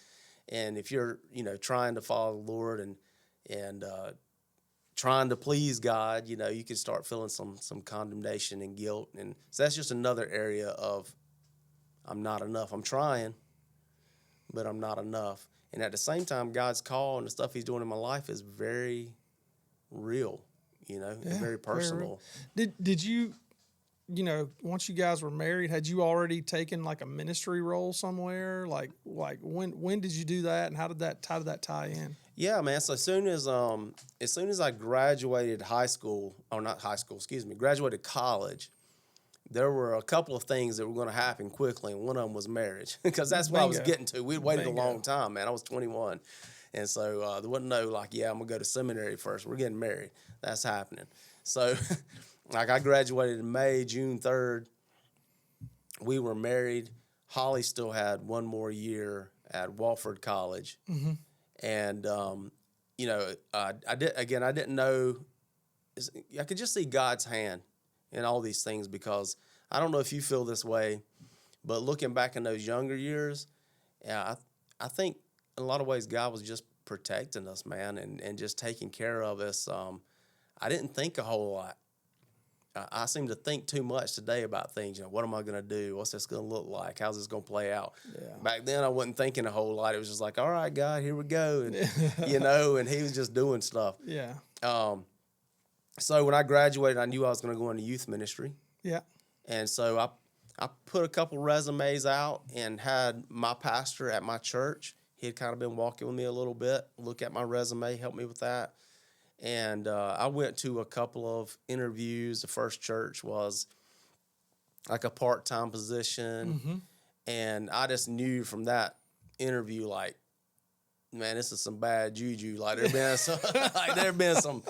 if you're, you know, trying to follow the Lord and trying to please God, you know, you can start feeling some condemnation and guilt, and so that's just another area of I'm not enough. I'm trying, but I'm not enough. And at the same time, God's call and the stuff He's doing in my life is very real, you know, and very personal. Did you, you know, once you guys were married, had you already taken like a ministry role somewhere? Like when did you do that, and how did that tie in? Yeah, man. So as soon as I graduated graduated college, there were a couple of things that were going to happen quickly, and one of them was marriage, because that's what I was getting to. We'd waited a long time, man. I was 21, and so there wasn't no, like, I'm going to go to seminary first. We're getting married. That's happening. So, like, I graduated in May, June 3rd. We were married. Holly still had one more year at Wofford College. Mm-hmm. And, you know, I didn't know. I could just see God's hand in all these things, because I don't know if you feel this way, but looking back in those younger years, I think in a lot of ways God was just protecting us, man, and just taking care of us. I didn't think a whole lot. I seem to think too much today about things. You know, what am I going to do? What's this going to look like? How's this going to play out? Yeah. Back then, I wasn't thinking a whole lot. It was just like, all right, God, here we go. And, and he was just doing stuff. Yeah. So when I graduated, I knew I was going to go into youth ministry. Yeah. And so I put a couple resumes out and had my pastor at my church. He had kind of been walking with me a little bit, look at my resume, help me with that. And I went to a couple of interviews. The first church was like a part-time position. And I just knew from that interview, like, man, this is some bad juju. Like there'd been some,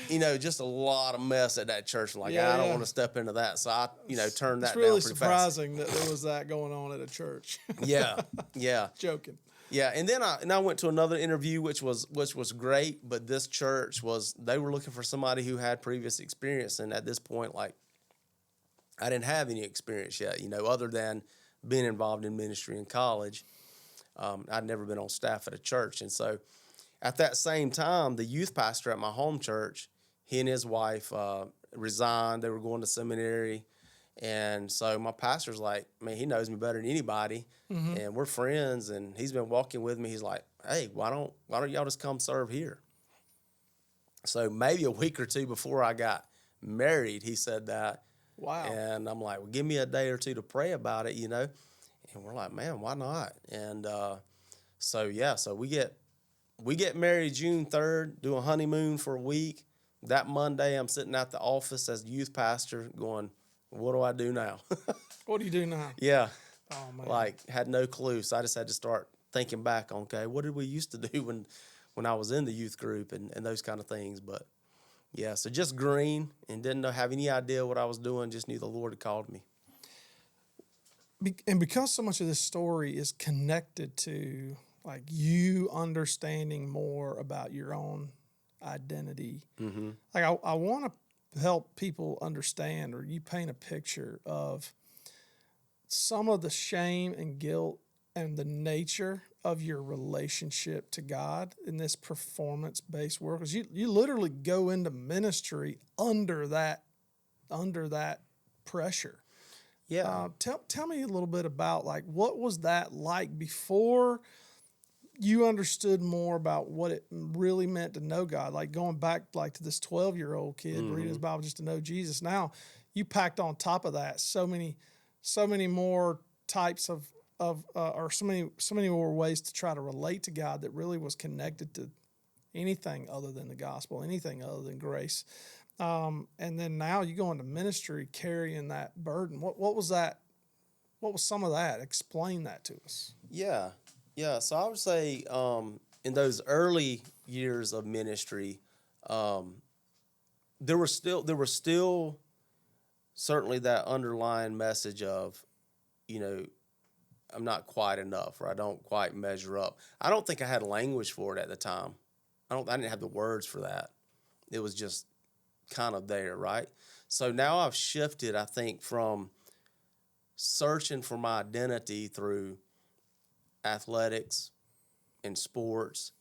just a lot of mess at that church. Like, I don't want to step into that. So I, turned that down pretty fast. It's really surprising that there was that going on at a church. Yeah. Joking. Yeah, and then I went to another interview, which was great, but this church they were looking for somebody who had previous experience, and at this point, like, I didn't have any experience yet, other than being involved in ministry in college. I'd never been on staff at a church, and so at that same time, the youth pastor at my home church, he and his wife resigned. They were going to seminary. And so my pastor's like, man, he knows me better than anybody, and we're friends, and he's been walking with me. He's like, hey, why don't y'all just come serve here? So maybe a week or two before I got married, he said that. Wow. And I'm like, well, give me a day or two to pray about it, And we're like, man, why not? And so we get married June 3rd, do a honeymoon for a week. That Monday, I'm sitting at the office as youth pastor going, what do I do now? What do you do now? Yeah. Oh, man. Like, had no clue. So I just had to start thinking back on, okay, what did we used to do when I was in the youth group and those kind of things. But, yeah, so just green and didn't have any idea what I was doing, just knew the Lord had called me. And because so much of this story is connected to, like, you understanding more about your own identity, like, I want to help people understand, or you paint a picture of some of the shame and guilt and the nature of your relationship to God in this performance-based work. Because you literally go into ministry under that pressure. Yeah. Tell me a little bit about, like, what was that like before you understood more about what it really meant to know God, like going back like to this 12-year-old kid reading his Bible just to know Jesus. Now you packed on top of that so many more types of or so many more ways to try to relate to God that really was connected to anything other than the gospel, anything other than grace. And then now you go into ministry carrying that burden. What was that? What was some of that? Explain that to us. Yeah, so I would say in those early years of ministry, there was still certainly that underlying message of, I'm not quite enough, or I don't quite measure up. I don't think I had language for it at the time. I didn't have the words for that. It was just kind of there, right? So now I've shifted, I think, from searching for my identity through athletics and sports,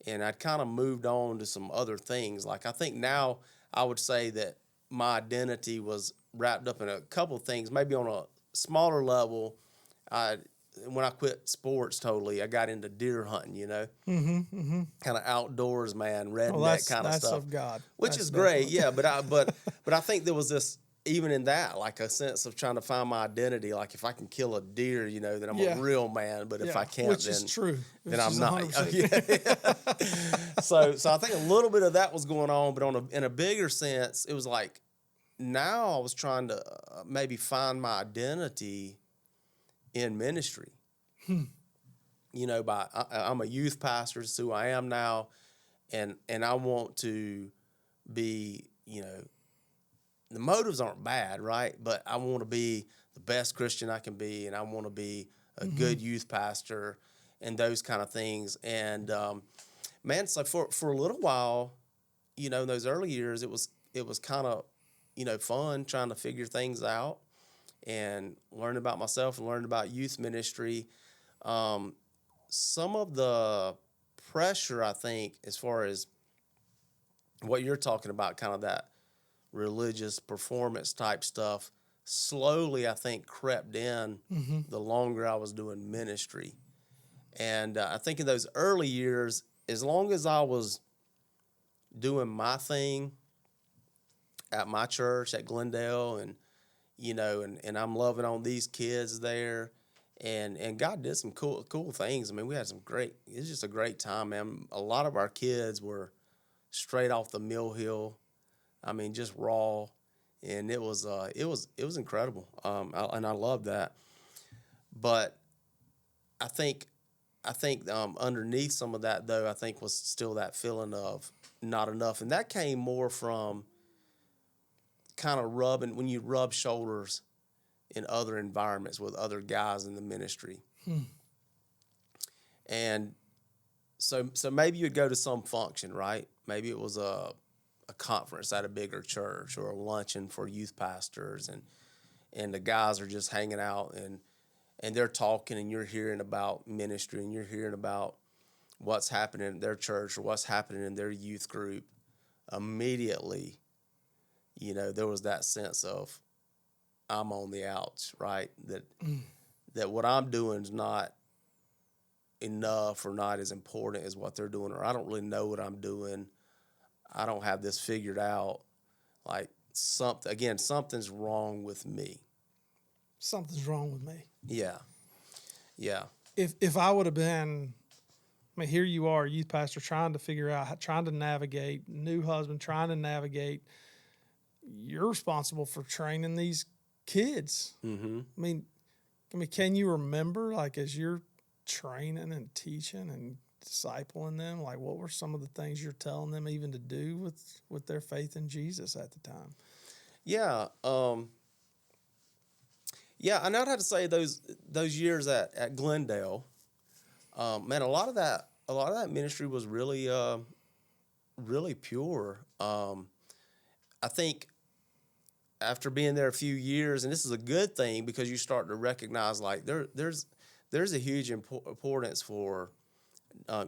and I'd kind of moved on to some other things. Like, I think now I would say that my identity was wrapped up in a couple of things. Maybe on a smaller level, when I quit sports totally, I got into deer hunting, kind of outdoors, man, redneck kind of stuff. That's of God, which is great, yeah. But I think there was this, even in that, like a sense of trying to find my identity. Like, if I can kill a deer, then I'm a real man. But if I can't, which is true. Then I'm not. So I think a little bit of that was going on, but in a bigger sense, it was like, now I was trying to maybe find my identity in ministry. I'm a youth pastor, is who I am now, and I want to be, the motives aren't bad, right? But I want to be the best Christian I can be, and I want to be a good youth pastor and those kind of things. And man, so for a little while, in those early years, it was kind of, fun trying to figure things out and learn about myself and learn about youth ministry. Some of the pressure, I think, as far as what you're talking about, kind of that religious performance type stuff, slowly, I think, crept in the longer I was doing ministry. And I think in those early years, as long as I was doing my thing at my church at Glendale, and and I'm loving on these kids there, and God did some cool things. I mean, we had some great. It was just a great time, man. A lot of our kids were straight off the mill hill. I mean, just raw, and it was incredible. And I love that. But I think underneath some of that, though, I think was still that feeling of not enough, and that came more from kind of rubbing when you rub shoulders in other environments with other guys in the ministry. And so maybe you'd go to some function, right? Maybe it was a conference at a bigger church, or a luncheon for youth pastors, and the guys are just hanging out, and they're talking, and you're hearing about ministry, and you're hearing about what's happening in their church or what's happening in their youth group. Immediately, there was that sense of I'm on the outs, right? That what I'm doing is not enough or not as important as what they're doing, or I don't really know what I'm doing. I don't have this figured out. Like something's wrong with me. Something's wrong with me. Yeah. Yeah. If I would have been, I mean, here you are, youth pastor, trying to figure out, trying to navigate, new husband, trying to navigate. You're responsible for training these kids. Mm-hmm. I mean, can you remember, like, as you're training and teaching and discipling them, like, what were some of the things you're telling them even to do with their faith in Jesus at the time? Yeah. Yeah, and I'd have to say those years at Glendale, man, a lot of that ministry was really really pure. I think after being there a few years, and this is a good thing because you start to recognize like there's a huge importance for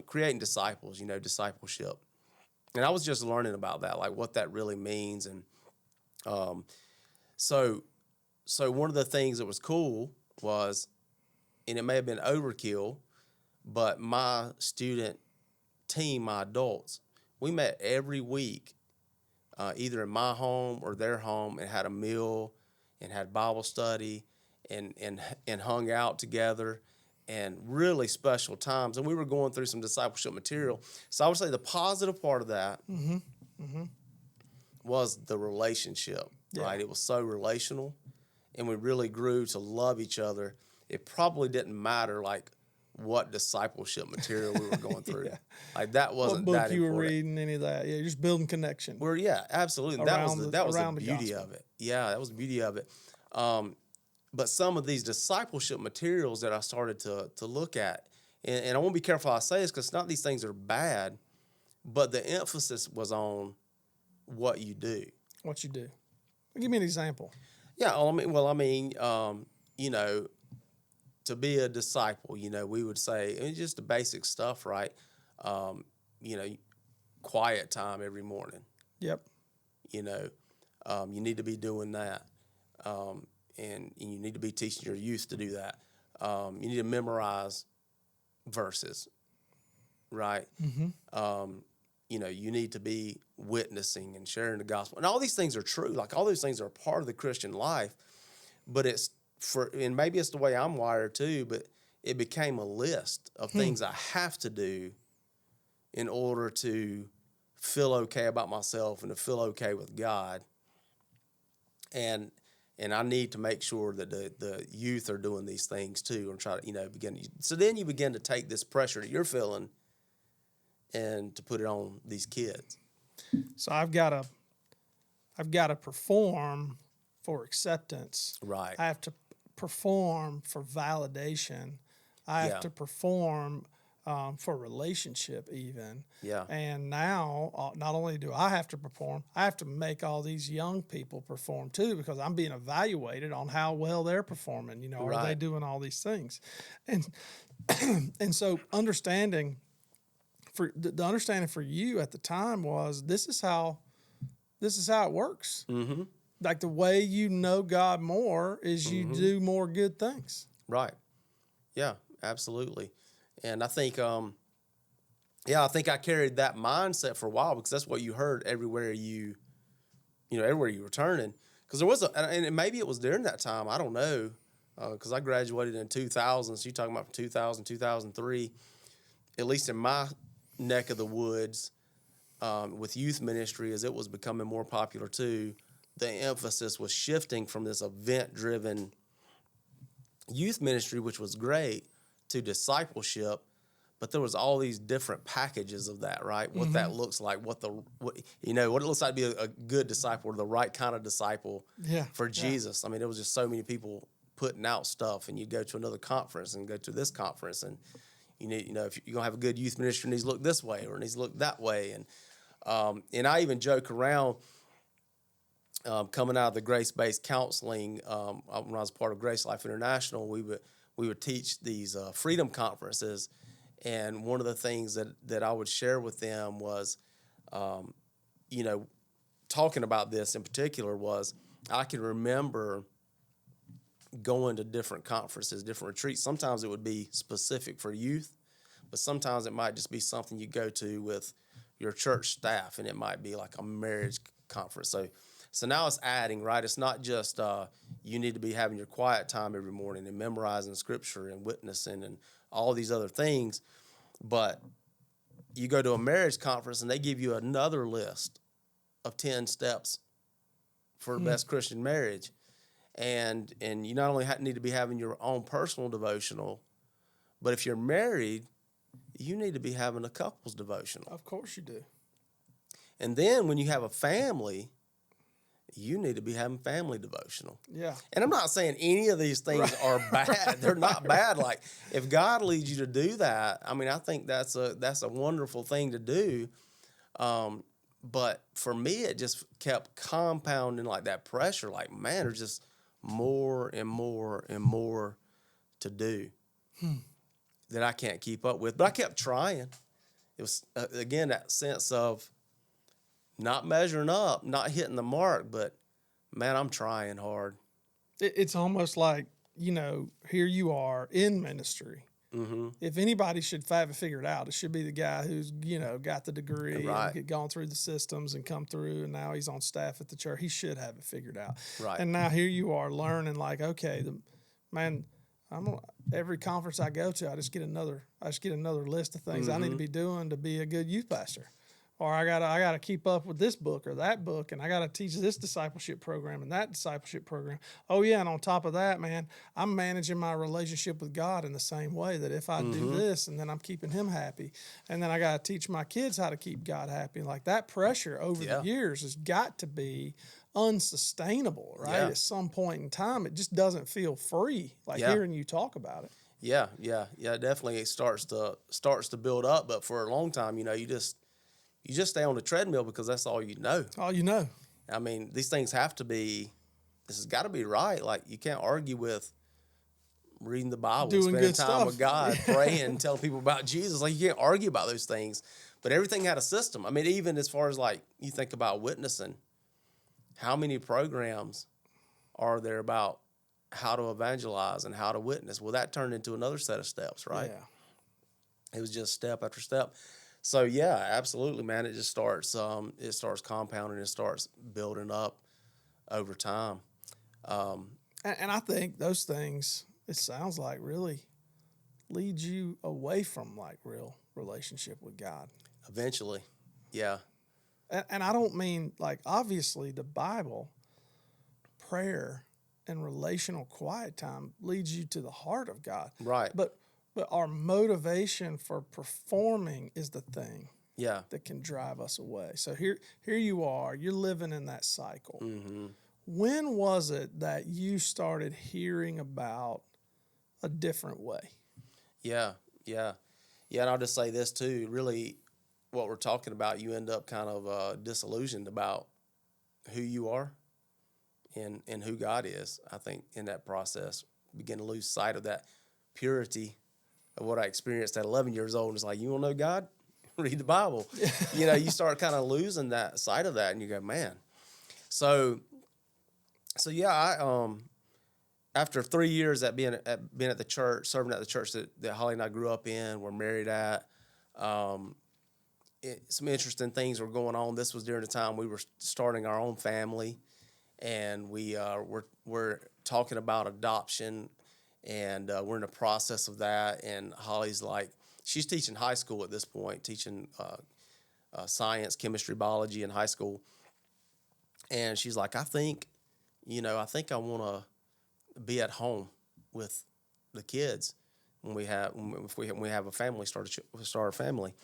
creating disciples, discipleship. And I was just learning about that, like what that really means. And so one of the things that was cool was, and it may have been overkill, but my student team, my adults, we met every week, either in my home or their home, and had a meal and had Bible study and hung out together, and really special times. And we were going through some discipleship material. So I would say the positive part of that was the relationship, right? It was so relational, and we really grew to love each other. It probably didn't matter like what discipleship material we were going through. Like that wasn't what book that you important. were reading, any of that. Yeah, you're just building connection. Absolutely. That was the beauty of it. Yeah, that was the beauty of it. But some of these discipleship materials that I started to look at, and I want to be careful how I say this because not these things are bad, but the emphasis was on what you do. What you do. Give me an example. Yeah, to be a disciple, we would say, and just the basic stuff, right? Quiet time every morning. Yep. You need to be doing that. And you need to be teaching your youth to do that. You need to memorize verses, right? Mm-hmm. You need to be witnessing and sharing the gospel. And all these things are true. Like all those things are part of the Christian life, but and maybe it's the way I'm wired too, but it became a list of things I have to do in order to feel okay about myself and to feel okay with God. And I need to make sure that the youth are doing these things too, and try to, begin. So then you begin to take this pressure that you're feeling and to put it on these kids. So I've got to perform for acceptance. Right. I have to perform for validation. I have to perform for relationship even. Yeah. And now, not only do I have to perform, I have to make all these young people perform too, because I'm being evaluated on how well they're performing. Are they doing all these things? And and so understanding for the understanding for you at the time was this is how it works. Mm-hmm. Like the way you know God more is you do more good things. Right. Yeah, absolutely. And I think, I think I carried that mindset for a while because that's what you heard everywhere everywhere you were turning. Because there was and maybe it was during that time, I don't know, because I graduated in 2000. So you're talking about from 2000, 2003, at least in my neck of the woods, with youth ministry, as it was becoming more popular too, the emphasis was shifting from this event-driven youth ministry, which was great, to discipleship. But there was all these different packages of that, right? What that looks like, what it looks like to be a good disciple, or the right kind of disciple for Jesus. I mean, there was just so many people putting out stuff, and you go to another conference and go to this conference, and if you're gonna have a good youth ministry, it needs to look this way or it needs to look that way, and I even joke around. Coming out of the grace-based counseling, when I was part of Grace Life International, we would teach these freedom conferences, and one of the things that I would share with them was, talking about this in particular was I can remember going to different conferences, different retreats. Sometimes it would be specific for youth, but sometimes it might just be something you go to with your church staff, and it might be like a marriage conference. So now it's adding, right? It's not just you need to be having your quiet time every morning and memorizing scripture and witnessing and all these other things, but you go to a marriage conference and they give you another list of 10 steps for the best Christian marriage. And you not only need to be having your own personal devotional, but if you're married, you need to be having a couple's devotional. Of course you do. And then when you have a family, you need to be having family devotional. Yeah. And I'm not saying any of these things are bad. They're not bad. Like, if God leads you to do that, I mean, I think that's a wonderful thing to do. But for me, it just kept compounding, like that pressure. Like, man, there's just more and more and more to do that I can't keep up with. But I kept trying. It was, again, that sense of not measuring up, not hitting the mark, but man, I'm trying hard. It's almost like, here you are in ministry. Mm-hmm. If anybody should have it figured out, it should be the guy who's, got the degree and gone through the systems and come through, and now he's on staff at the church. He should have it figured out. Right. And now here you are learning, like, okay, every conference I go to, I just get another list of things I need to be doing to be a good youth pastor. Or I gotta keep up with this book or that book, and I gotta teach this discipleship program and that discipleship program. Oh yeah, and on top of that, man, I'm managing my relationship with God in the same way that if I do this, and then I'm keeping Him happy, and then I gotta teach my kids how to keep God happy. Like, that pressure over the years has got to be unsustainable, right? Yeah. At some point in time, it just doesn't feel free. Like hearing you talk about it. Yeah, definitely. It starts to build up, but for a long time, you just stay on the treadmill because that's all you know. All you know. I mean, these things this has got to be right. Like, you can't argue with reading the Bible, doing spending good time stuff with God, praying, telling people about Jesus. Like, you can't argue about those things. But everything had a system. I mean, even as far as, like, you think about witnessing, how many programs are there about how to evangelize and how to witness? Well, that turned into another set of steps, right? Yeah. It was just step after step. So yeah, absolutely, man. It just starts compounding, it starts building up over time. And I think those things, it sounds like, really lead you away from like real relationship with God. Eventually, yeah. And I don't mean, like, obviously the Bible, prayer and relational quiet time leads you to the heart of God. Right. But our motivation for performing is the thing that can drive us away. So here you are, you're living in that cycle. Mm-hmm. When was it that you started hearing about a different way? Yeah. And I'll just say this too, really what we're talking about, you end up kind of disillusioned about who you are and who God is. I think in that process, begin to lose sight of that purity of what I experienced at 11 years old. It's like, you want to know God? read the Bible. You start kind of losing that sight of that, and you go, man. So yeah, I after 3 years at being at the church, serving at the church that Holly and I grew up in, we're married at. Some interesting things were going on. This was during the time we were starting our own family, and we're talking about adoption, and we're in the process of that. And Holly's like, she's teaching high school at this point, teaching science, chemistry, biology in high school, and she's like, I think I want to be at home with the kids when we have a family, start a family.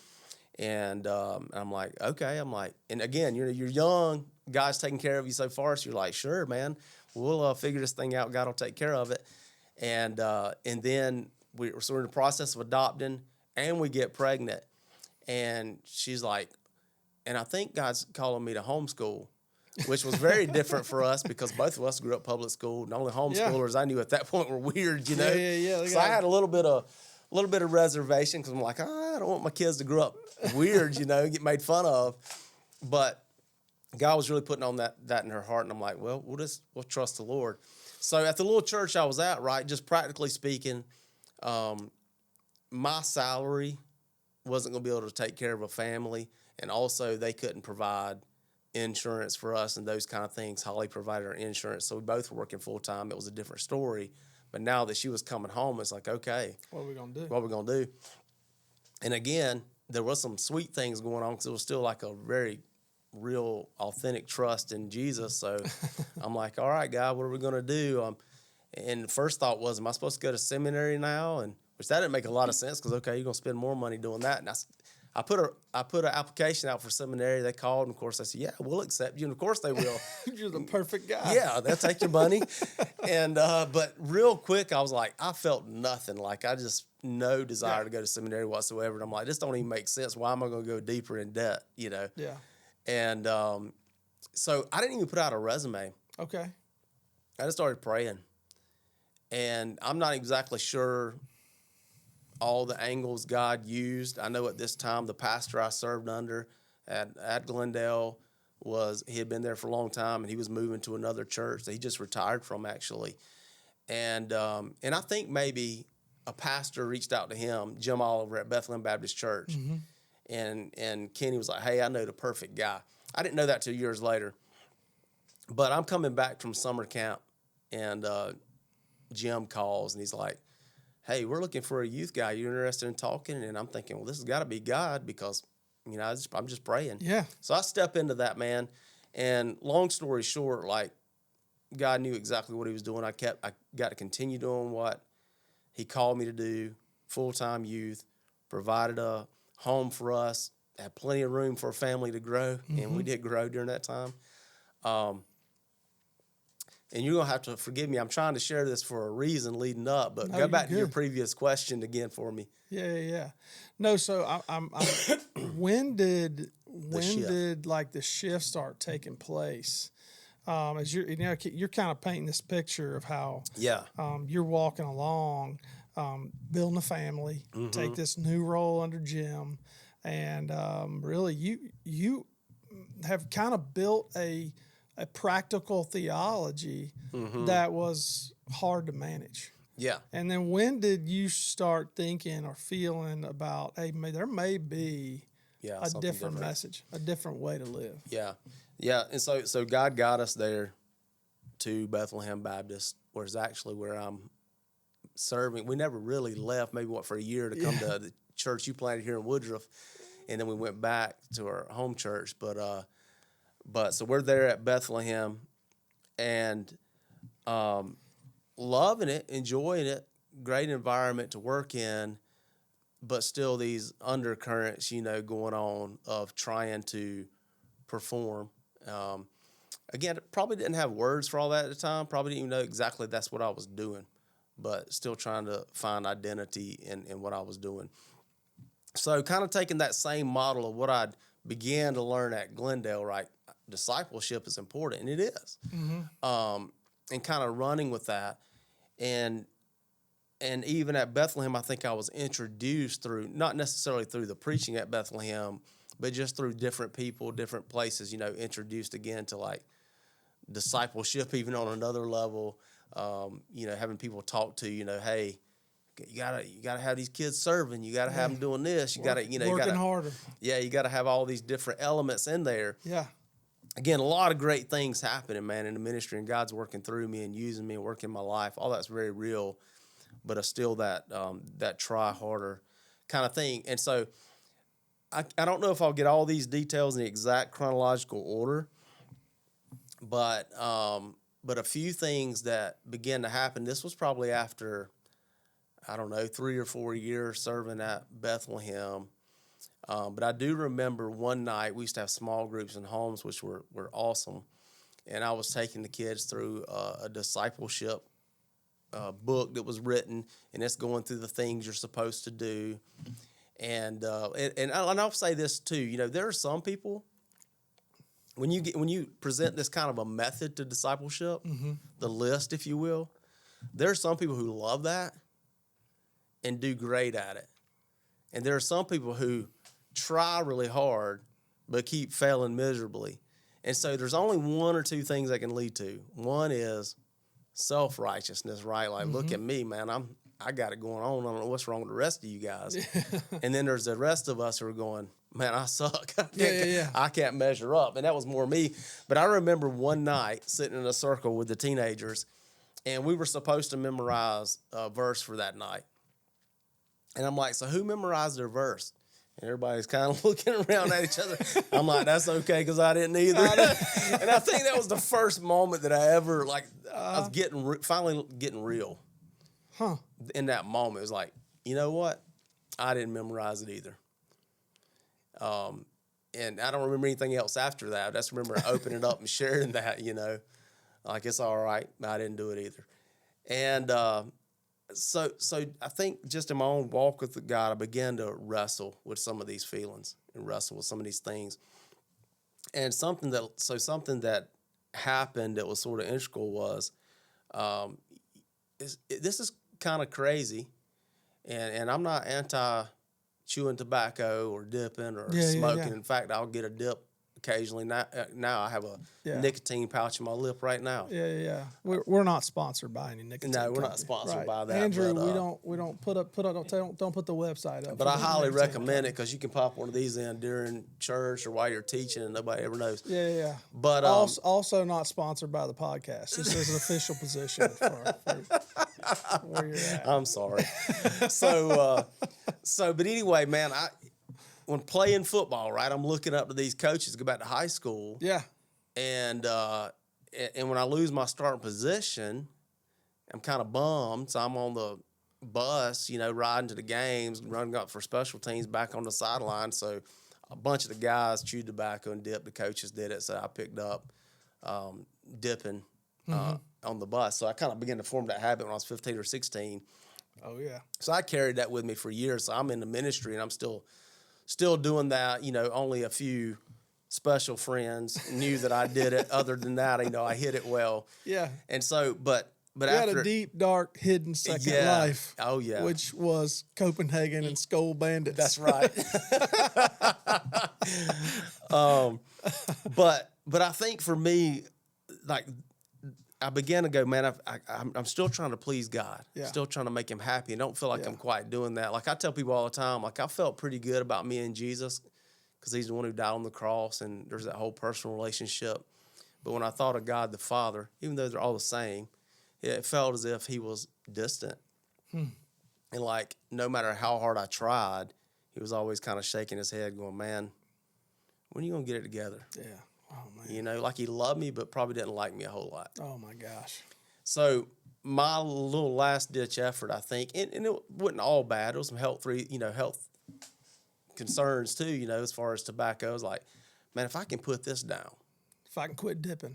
And I'm like, okay. I'm like, and again, you're young, God's taking care of you so far, so you're like, sure, man, we'll figure this thing out. God will take care of it. And then we're in the process of adopting, and we get pregnant. And she's like, and I think God's calling me to homeschool, which was very different for us because both of us grew up public school. The only homeschoolers I knew at that point were weird, Yeah. So I had a little bit of reservation because I'm like, I don't want my kids to grow up weird, get made fun of. But God was really putting on that in her heart, and I'm like, well, we'll trust the Lord. So at the little church I was at, right, just practically speaking, my salary wasn't going to be able to take care of a family, and also they couldn't provide insurance for us and those kind of things. Holly provided her insurance, so we both were working full time. It was a different story. But now that she was coming home, it's like, okay, what are we going to do? What are we going to do? And again, there was some sweet things going on because it was still like a very real, authentic trust in Jesus. So I'm like, all right, God, what are we going to do? And the first thought was, am I supposed to go to seminary now? And which that didn't make a lot of sense because, okay, you're going to spend more money doing that. And I put an application out for seminary. They called, and of course, I said, yeah, we'll accept you. And of course they will. You're the perfect guy. Yeah, they'll take your money. And but real quick, I was like, I felt nothing. Like, I just no desire to go to seminary whatsoever. And I'm like, this don't even make sense. Why am I going to go deeper in debt, Yeah. And so I didn't even put out a resume. Okay. I just started praying. And I'm not exactly sure all the angles God used. I know at this time the pastor I served under at Glendale he had been there for a long time, and he was moving to another church that he just retired from, actually. And I think maybe a pastor reached out to him, Jim Oliver at Bethlehem Baptist Church, and Kenny was like, hey, I know the perfect guy. I didn't know that till years later. But I'm coming back from summer camp, and Jim calls, and he's like, hey, we're looking for a youth guy. You interested in talking? And I'm thinking, well, this has got to be God because, I'm just praying. Yeah. So I step into that, man. And long story short, like, God knew exactly what he was doing. I got to continue doing what he called me to do, full-time youth, provided a home for us, had plenty of room for a family to grow, and we did grow during that time. And you're going to have to forgive me. I'm trying to share this for a reason leading up, but go back to your previous question again for me. Yeah. No, so I'm when did like the shift start taking place? As you're kind of painting this picture of how you're walking along, building a family, take this new role under Jim, and really you have kind of built a practical theology that was hard to manage. Yeah. And then when did you start thinking or feeling about, hey, there may be a different message, a different way to live? Yeah. Yeah. And so God got us there to Bethlehem Baptist, where I'm serving. We never really left, maybe for a year to come to the church you planted here in Woodruff. And then we went back to our home church. But so we're there at Bethlehem and loving it, enjoying it, great environment to work in, but still these undercurrents, going on of trying to perform. Again, probably didn't have words for all that at the time. Probably didn't even know exactly that's what I was doing, but still trying to find identity in what I was doing. So kind of taking that same model of what I'd began to learn at Glendale, right? Discipleship is important, and it is. And kind of running with that. And and even at Bethlehem, I think I was introduced through, not necessarily through the preaching at Bethlehem, but just through different people, different places, introduced again to like discipleship, even on another level. Having people talk to, hey, you gotta have these kids serving. You gotta have them doing this. You gotta, working harder. Yeah, you gotta have all these different elements in there. Yeah. Again, a lot of great things happening, man, in the ministry, and God's working through me and using me and working my life. All that's very real, but I still that try harder kind of thing. And so I don't know if I'll get all these details in the exact chronological order, but a few things that began to happen. This was probably after, I don't know, 3 or 4 years serving at Bethlehem. But I do remember one night we used to have small groups in homes, which were awesome. And I was taking the kids through a discipleship book that was written, and it's going through the things you're supposed to do. And I'll say this too. There are some people, when you present this kind of a method to discipleship, the list, if you will, there are some people who love that and do great at it. And there are some people who try really hard but keep failing miserably. And so there's only one or two things that can lead to. One is self-righteousness, right? Like, look at me, man. I got it going on. I don't know what's wrong with the rest of you guys. And then there's the rest of us who are going, man, I suck. I can't measure up. And that was more me. But I remember one night sitting in a circle with the teenagers, and we were supposed to memorize a verse for that night. And I'm like, so who memorized their verse? And everybody's kind of looking around at each other. I'm like, that's okay, because I didn't either. And I think that was the first moment that I ever, I was finally getting real. Huh. In that moment, it was like, you know what? I didn't memorize it either. And I don't remember anything else after that. I just remember opening it up and sharing that, like, it's all right. I didn't do it either. And so I think just in my own walk with God, I began to wrestle with some of these feelings and wrestle with some of these things. And something that happened that was sort of integral was, this is kind of crazy, and I'm not anti-chewing tobacco or dipping or smoking. Yeah. In fact, I'll get a dip occasionally. Now I have a nicotine pouch in my lip right now. Yeah. We're not sponsored by any nicotine. No, we're not sponsored by that. Andrew, but, we don't put the website up. But I highly recommend it, because you can pop one of these in during church or while you're teaching, and nobody ever knows. Yeah. But also not sponsored by the podcast. This is an official position for where you're at. I'm sorry. But anyway, man, when playing football, right, I'm looking up to these coaches, go back to high school. Yeah. And when I lose my starting position, I'm kind of bummed. So I'm on the bus, riding to the games, running up for special teams, back on the sideline. So a bunch of the guys chewed tobacco and dipped. The coaches did it. So I picked up dipping on the bus. So I kind of began to form that habit when I was 15 or 16. Oh, yeah. So I carried that with me for years. So I'm in the ministry, and I'm still doing that. Only a few special friends knew that I did it. Other than that, I hit it well. Yeah. And so, but you had a deep, dark, hidden second life. Oh, yeah. Which was Copenhagen and Skull Bandits. That's right. But I think for me, like, I began to go, man, I'm still trying to please God. Yeah. Still trying to make him happy. I don't feel like I'm quite doing that. Like, I tell people all the time, like, I felt pretty good about me and Jesus, because he's the one who died on the cross, and there's that whole personal relationship. But when I thought of God the Father, even though they're all the same, it felt as if he was distant. And like, no matter how hard I tried, he was always kind of shaking his head going, man, when are you going to get it together? Yeah. Oh, man. Like he loved me, but probably didn't like me a whole lot. Oh, my gosh. So my little last-ditch effort, I think, and it wasn't all bad. There was some health concerns too, as far as tobacco. I was like, man, if I can put this down. If I can quit dipping.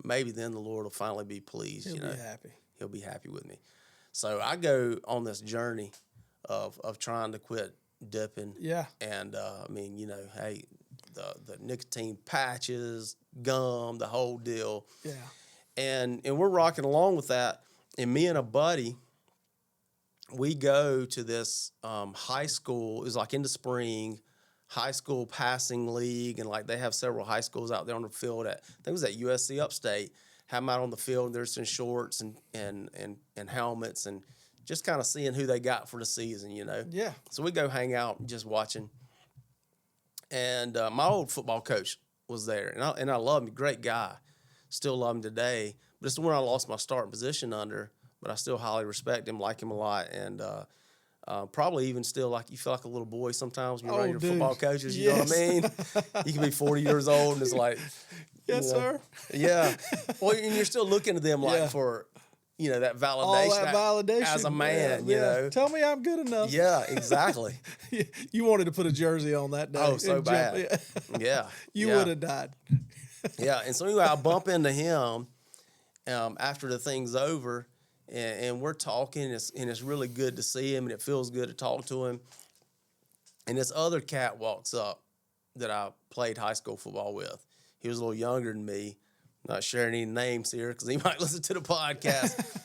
Maybe then the Lord will finally be pleased. He'll be happy. He'll be happy with me. So I go on this journey of trying to quit dipping. Yeah. And hey, the nicotine patches, gum, the whole deal. Yeah. And we're rocking along with that. And me and a buddy, we go to this high school. It was like in the spring, high school passing league, and like they have several high schools out there on the field. At I think it was at USC Upstate. Have them out on the field. And they're just in shorts and helmets, and just kind of seeing who they got for the season. Yeah. So we go hang out, just watching. And my old football coach was there, and I love him. Great guy, still love him today. But it's the one I lost my starting position under. But I still highly respect him, like him a lot, and probably even still like you feel like a little boy sometimes when you're around your football coaches. You know what I mean? You can be 40 years old and it's like, yes, sir. Yeah. Well, and you're still looking to them like for, that validation. All that validation as a man. You know, tell me I'm good enough. Yeah, exactly. You wanted to put a jersey on that day. Oh, so bad. Yeah. You would have died. Yeah. And so anyway, I bump into him after the thing's over. And we're talking, and it's really good to see him, and it feels good to talk to him. And this other cat walks up that I played high school football with. He was a little younger than me. Not sharing any names here because he might listen to the podcast.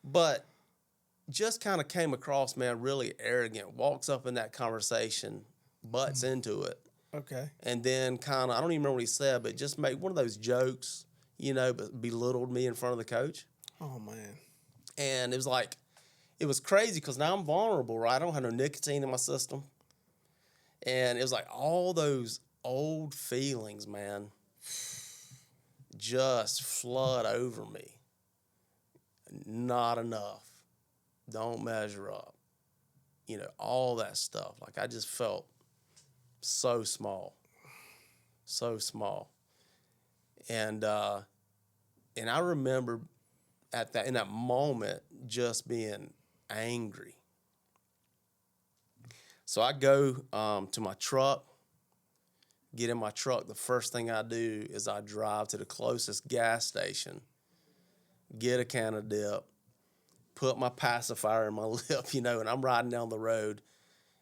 But just kind of came across, man, really arrogant. Walks up in that conversation, butts into it. Okay. And then kind of, I don't even remember what he said, but just made one of those jokes, but belittled me in front of the coach. Oh, man. And it was like, it was crazy because now I'm vulnerable, right? I don't have no nicotine in my system. And it was like all those old feelings, man, just flood over me. Not enough. Don't measure up. All that stuff. Like I just felt so small. So small. And I remember in that moment, just being angry. So I go to my truck, get in my truck. The first thing I do is I drive to the closest gas station, get a can of dip, put my pacifier in my lip, and I'm riding down the road,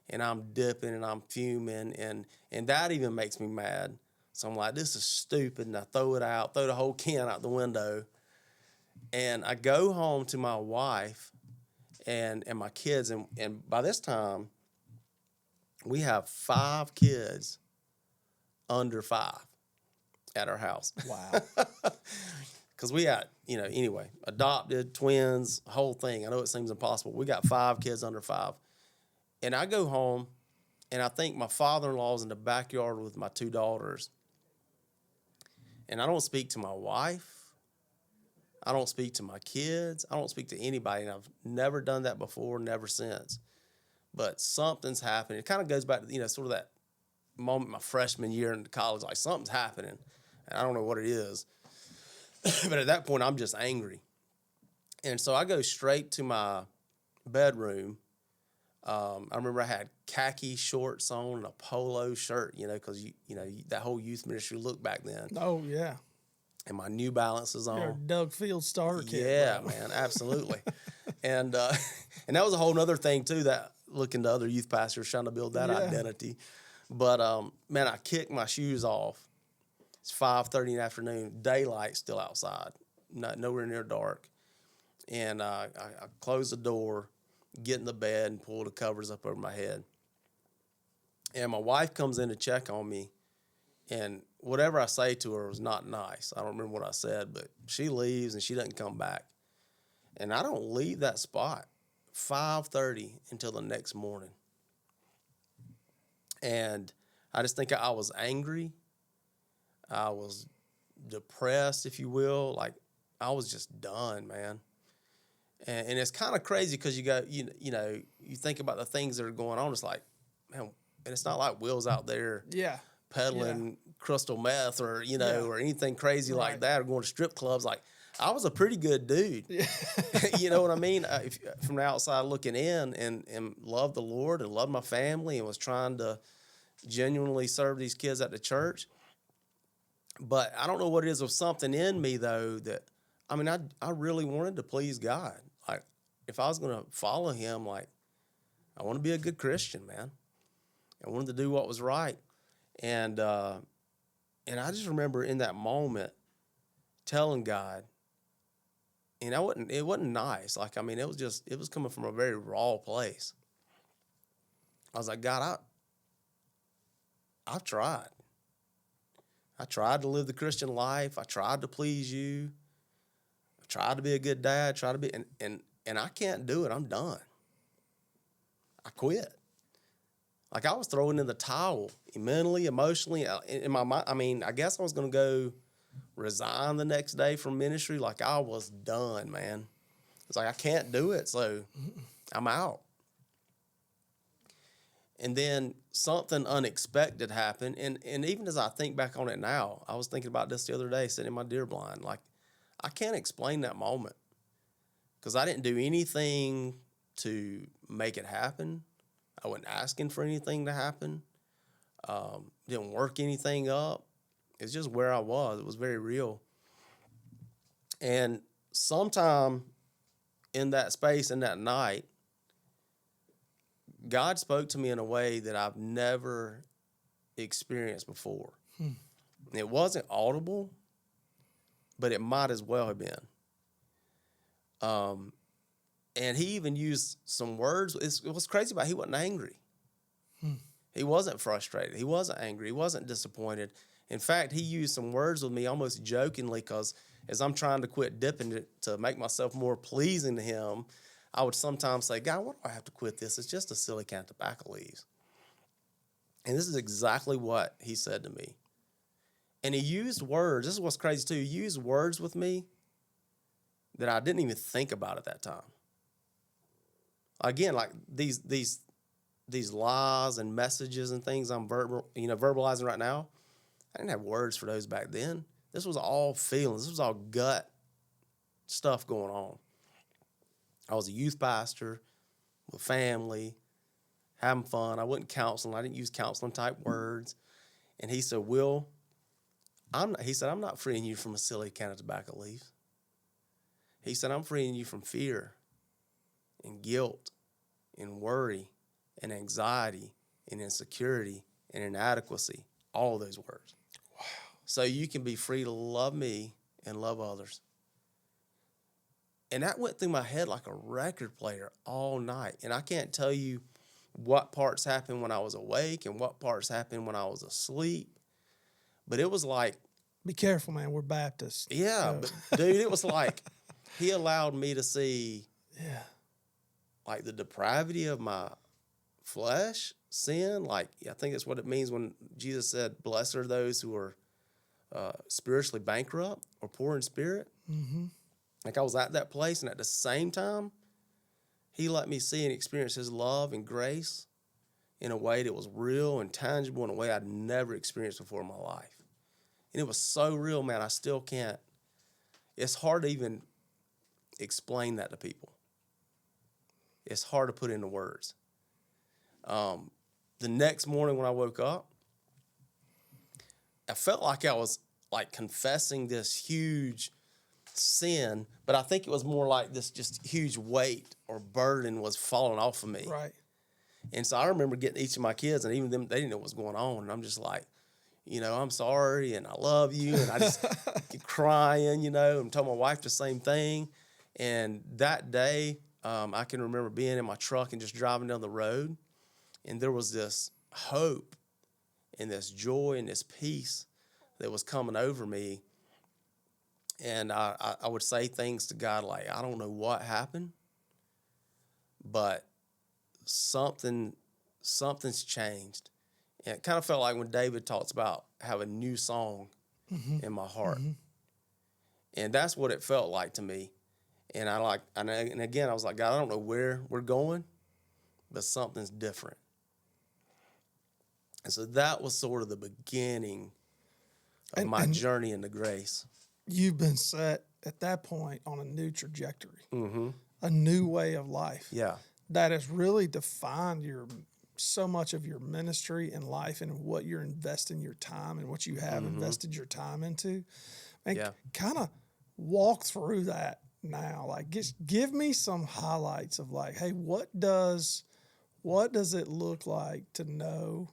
and I'm dipping and I'm fuming, and that even makes me mad. So I'm like, this is stupid, and I throw it out, throw the whole can out the window. And I go home to my wife and my kids, and by this time, we have 5 kids under 5 at our house. Wow. Because we got, anyway, adopted, twins, whole thing. I know it seems impossible. We got 5 kids under 5. And I go home, and I think my father-in-law's in the backyard with my 2 daughters. And I don't speak to my wife. I don't speak to my kids. I don't speak to anybody. And I've never done that before, never since. But something's happening. It kind of goes back to, sort of that moment my freshman year in college. Like, something's happening. And I don't know what it is. But at that point, I'm just angry. And so I go straight to my bedroom. I remember I had khaki shorts on and a polo shirt, because, that whole youth ministry look back then. Oh, yeah. And my New Balances on. You're a Doug Field starter kid. Yeah, bro. man, absolutely. and that was a whole other thing, too, that looking to other youth pastors trying to build that identity. But, man, I kicked my shoes off. It's 5:30 in the afternoon. Daylight still outside. Nowhere near dark. And I close the door, get in the bed, and pull the covers up over my head. And my wife comes in to check on me. And whatever I say to her was not nice. I don't remember what I said, but she leaves and she doesn't come back. And I don't leave that spot 5:30 until the next morning. And I just think I was angry. I was depressed, if you will. Like, I was just done, man. And it's kind of crazy because you think about the things that are going on. It's like, man, and it's not like Will's out there. Yeah. Peddling crystal meth or or anything crazy like that, or going to strip clubs. Like, I was a pretty good dude. Yeah. You know what I mean? From the outside looking in, and loved the Lord and loved my family and was trying to genuinely serve these kids at the church. But I don't know what it is, with something in me though that, I really wanted to please God. Like, if I was going to follow him, like, I want to be a good Christian, man. I wanted to do what was right. And I just remember in that moment telling God, And it wasn't nice. Like, I mean, it was coming from a very raw place. I was like, God, I've tried. I tried to live the Christian life. I tried to please you. I tried to be a good dad, tried to be, and I can't do it. I'm done. I quit. Like, I was throwing in the towel mentally, emotionally, in my mind. I mean, I guess I was going to go resign the next day from ministry. Like, I was done, man. It's like, I can't do it, so I'm out. And then something unexpected happened. And even as I think back on it now, I was thinking about this the other day, sitting in my deer blind. Like, I can't explain that moment because I didn't do anything to make it happen. I wasn't asking for anything to happen. Didn't work anything up. It's just where I was. It was very real. And sometime in that space, in that night, God spoke to me in a way that I've never experienced before. It wasn't audible, but it might as well have been. And he even used some words. What's crazy about it, he wasn't angry. He wasn't frustrated. He wasn't angry. He wasn't disappointed. In fact, he used some words with me almost jokingly because as I'm trying to quit dipping it to make myself more pleasing to him, I would sometimes say, God, why do I have to quit this? It's just a silly can of tobacco leaves. And this is exactly what he said to me. And he used words. This is what's crazy too. He used words with me that I didn't even think about at that time. Again, like these lies and messages and things I'm verbalizing right now, I didn't have words for those back then. This was all feelings. This was all gut stuff going on. I was a youth pastor with family, having fun. I wasn't counseling. I didn't use counseling type words. And he said, Will, I'm not freeing you from a silly can of tobacco leaves. He said, I'm freeing you from fear and guilt and worry and anxiety and insecurity and inadequacy. All of those words. Wow. So you can be free to love me and love others. And that went through my head like a record player all night. And I can't tell you what parts happened when I was awake and what parts happened when I was asleep. But it was like... Be careful, man. We're Baptists. Yeah, but dude, it was like he allowed me to see like the depravity of my flesh, sin. Like, I think that's what it means when Jesus said, blessed are those who are spiritually bankrupt or poor in spirit. Mm-hmm. Like, I was at that place, and at the same time, he let me see and experience his love and grace in a way that was real and tangible in a way I'd never experienced before in my life. And it was so real, man, I still can't. It's hard to even explain that to people. It's hard to put into words. The next morning when I woke up, I felt like I was like confessing this huge sin, but I think it was more like this just huge weight or burden was falling off of me. Right. And so I remember getting each of my kids, and even them, they didn't know what was going on. And I'm just like, I'm sorry, and I love you. And I just keep crying, and told my wife the same thing. And that day, I can remember being in my truck and just driving down the road. And there was this hope and this joy and this peace that was coming over me. And I would say things to God like, I don't know what happened, but something's changed. And it kind of felt like when David talks about have a new song in my heart. Mm-hmm. And that's what it felt like to me. And and again, I was like, God, I don't know where we're going, but something's different. And so that was sort of the beginning of my journey into grace. You've been set at that point on a new trajectory, a new way of life. Yeah. That has really defined so much of your ministry and life and what you're investing your time and what you have invested your time into. And kind of walk through that now. Like, just give me some highlights of like, hey, what does it look like to know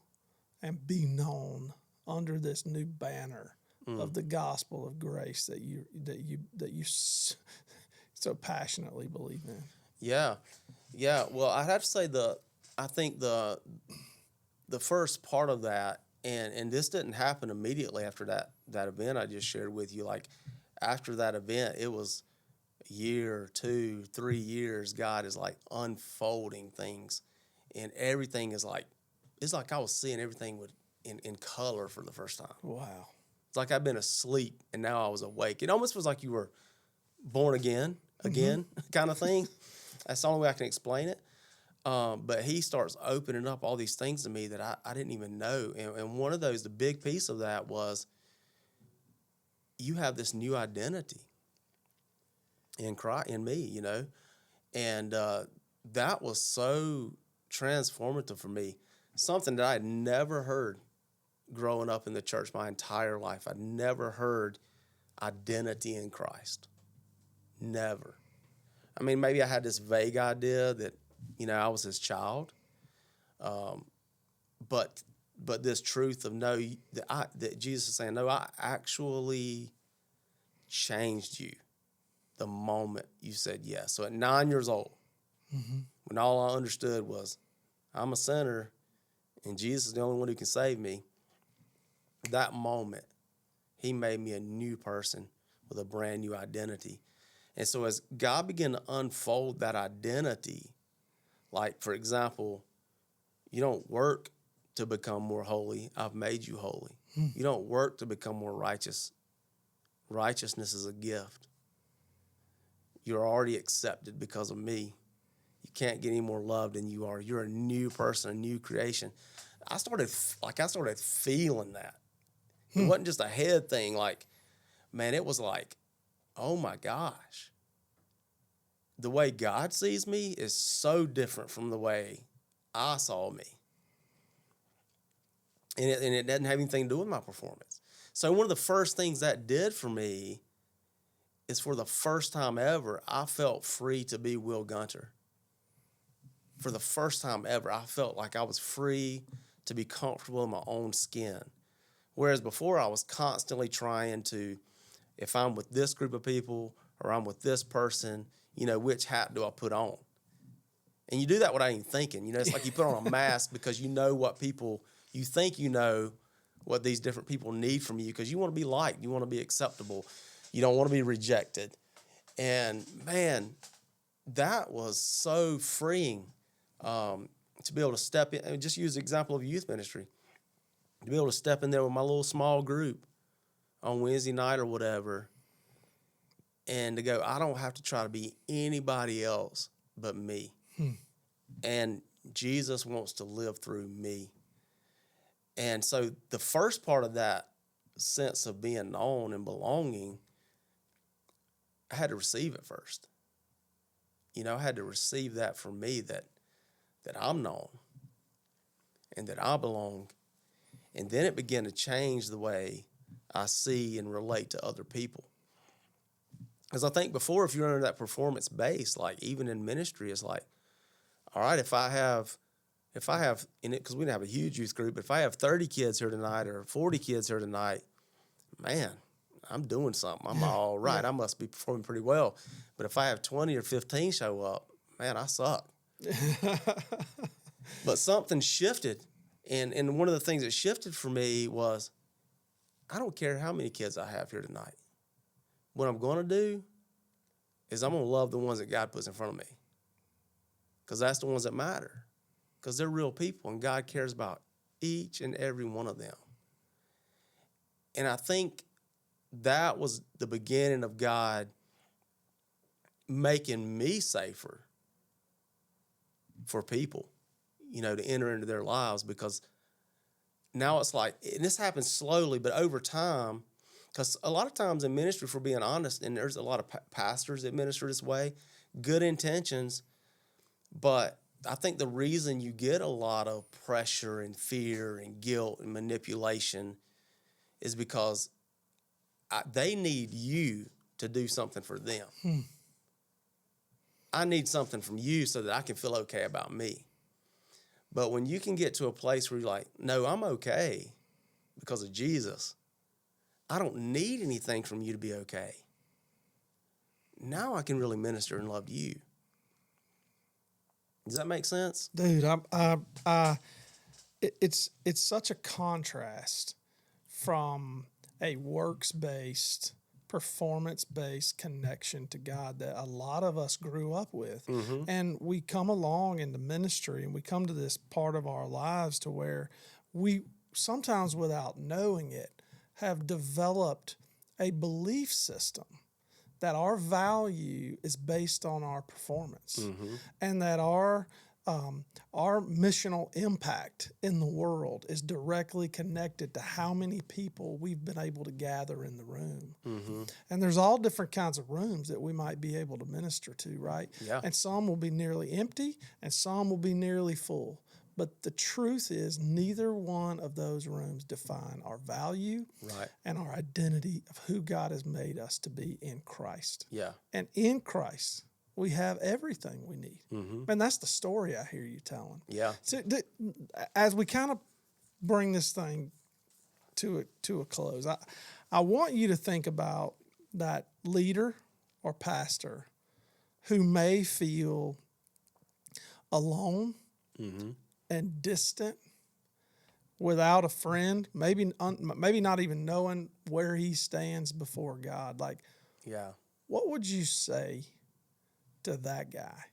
and be known under this new banner of the gospel of grace that you so passionately believe in. Yeah. Yeah. Well, I'd have to say I think the first part of that, and this didn't happen immediately after that event I just shared with you. Like after that event, it was a year, 2, 3 years. God is like unfolding things, and everything is like it's like I was seeing everything in color for the first time. Wow. It's like I've been asleep and now I was awake. It almost was like you were born again, kind of thing. That's the only way I can explain it. But he starts opening up all these things to me that I didn't even know. And one of those, the big piece of that was you have this new identity in Christ, in me, you know? And that was so transformative for me. Something that I had never heard growing up in the church my entire life. I'd never heard identity in Christ. Never. I mean, maybe I had this vague idea that, I was his child. But this truth of no, that Jesus is saying, no, I actually changed you the moment you said yes. So at 9 years old, when all I understood was I'm a sinner and Jesus is the only one who can save me, that moment, he made me a new person with a brand new identity. And so as God began to unfold that identity, like, for example, you don't work to become more holy. I've made you holy. You don't work to become more righteous. Righteousness is a gift. You're already accepted because of me. You can't get any more loved than you are. You're a new person, a new creation. I started feeling that. It wasn't just a head thing. Like, man, it was like, oh my gosh. The way God sees me is so different from the way I saw me. And it doesn't have anything to do with my performance. So one of the first things that did for me is for the first time ever, I felt free to be Will Gunter. For the first time ever, I felt like I was free to be comfortable in my own skin. Whereas before, I was constantly trying to, if I'm with this group of people or I'm with this person, which hat do I put on? And you do that without even thinking. It's like you put on a mask because you know what people, you think you know what these different people need from you because you want to be liked. You want to be acceptable. You don't want to be rejected. And, man, that was so freeing to be able to step in. And just use the example of youth ministry. To be able to step in there with my little small group on Wednesday night or whatever and to go, I don't have to try to be anybody else but me. And Jesus wants to live through me. And so the first part of that sense of being known and belonging, I had to receive it first. I had to receive that for me, that I'm known and that I belong. And then it began to change the way I see and relate to other people. Because I think before, if you're under that performance base, like even in ministry, it's like, all right, if I have in it, because we didn't have a huge youth group, but if I have 30 kids here tonight or 40 kids here tonight, man, I'm doing something. I'm all right. I must be performing pretty well. But if I have 20 or 15 show up, man, I suck. But something shifted. And one of the things that shifted for me was, I don't care how many kids I have here tonight. What I'm going to do is I'm going to love the ones that God puts in front of me. Because that's the ones that matter. Because they're real people, and God cares about each and every one of them. And I think that was the beginning of God making me safer for people, to enter into their lives. Because now it's like, and this happens slowly, but over time, because a lot of times in ministry, if we're being honest, and there's a lot of pastors that minister this way, good intentions, but I think the reason you get a lot of pressure and fear and guilt and manipulation is because they need you to do something for them. I need something from you so that I can feel okay about me. But when you can get to a place where you're like, no, I'm okay because of Jesus. I don't need anything from you to be okay. now I can really minister and love you. Does that make sense? Dude, it's such a contrast from a works-based, performance-based connection to God that a lot of us grew up with. Mm-hmm. And we come along into ministry and we come to this part of our lives to where we sometimes without knowing it have developed a belief system that our value is based on our performance, Mm-hmm. and that our missional impact in the world is directly connected to how many people we've been able to gather in the room. Mm-hmm. And there's all different kinds of rooms that we might be able to minister to, right? Yeah. And some will be nearly empty and some will be nearly full. But the truth is, neither one of those rooms define our value Right. and our identity of who God has made us to be in Christ. Yeah. And in Christ, we have everything we need. Mm-hmm. And that's the story I hear you telling. Yeah. So, as we kind of bring this thing to a close, I want you to think about that leader or pastor who may feel alone Mm-hmm. and distant, without a friend, maybe not even knowing where he stands before God. Like, Yeah. what would you say to that guy?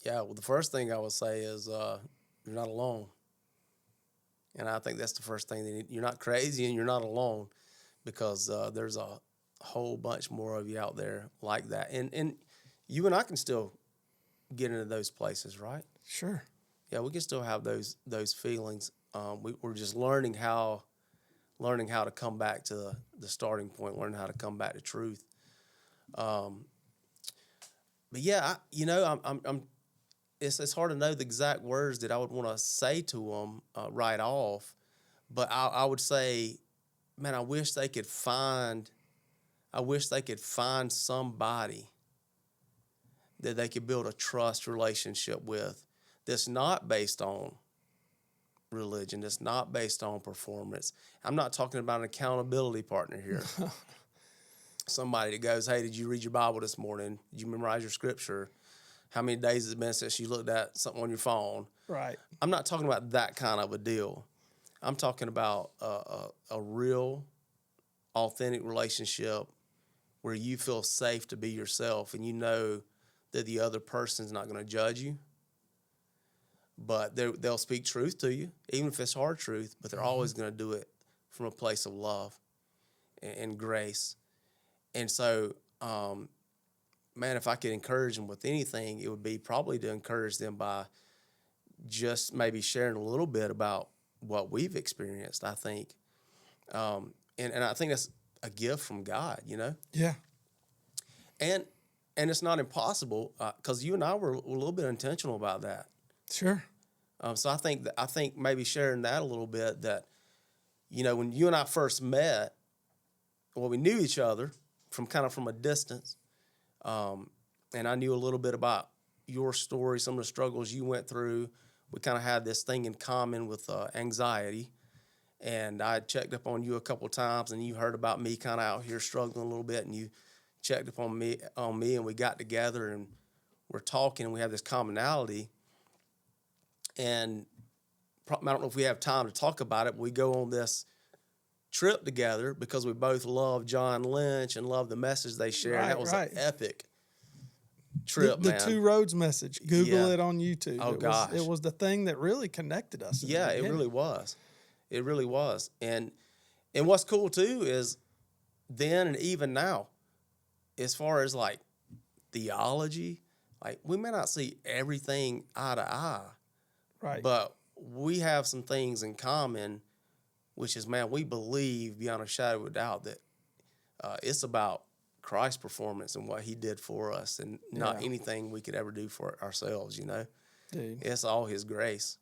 Yeah. Well, the first thing I would say is you're not alone. And I think that's the first thing. That you're not crazy and you're not alone, because there's a whole bunch more of you out there like that. And you and I can still get into those places, right? Sure. Yeah, we can still have those feelings. We're just learning how to come back to the starting point, learning how to come back to truth. But yeah, I'm it's hard to know the exact words that I would want to say to them right off. But I would say, man, I wish they could find somebody that they could build a trust relationship with, that's not based on religion, that's not based on performance. I'm not talking about an accountability partner here. Somebody that goes, hey, did you read your Bible this morning? Did you memorize your scripture? How many days has it been since you looked at something on your phone? Right. I'm not talking about that kind of a deal. I'm talking about a real, authentic relationship where you feel safe to be yourself and you know that the other person's not going to judge you, but they'll speak truth to you, even if it's hard truth, but they're always going to do it from a place of love and grace. And so, man, if I could encourage them with anything, it would be probably to encourage them by just maybe sharing a little bit about what we've experienced, I think. And I think that's a gift from God, you know? Yeah. And it's not impossible, because you and I were a little bit intentional about that. Sure. So I think maybe sharing that a little bit, that, you know, when you and I first met, well, we knew each other from a distance, and I knew a little bit about your story, some of the struggles you went through. We kind of had this thing in common with anxiety, and I checked up on you a couple of times, and you heard about me kind of out here struggling a little bit, and you checked up on me, and we got together and we're talking, and we have this commonality. And I don't know if we have time to talk about it, but we go on this trip together because we both love John Lynch and love the message they share. And that was an epic trip, the man. Two Roads message. Google Yeah. it on YouTube. Oh, gosh. It was the thing that really connected us. Yeah, it really was. It really was. And what's cool too is then and even now, as far as like theology, like we may not see everything eye to eye, Right. but we have some things in common, which is, man, we believe beyond a shadow of a doubt that it's about Christ's performance and what he did for us, and not anything we could ever do for ourselves, you know? Dude. It's all his grace.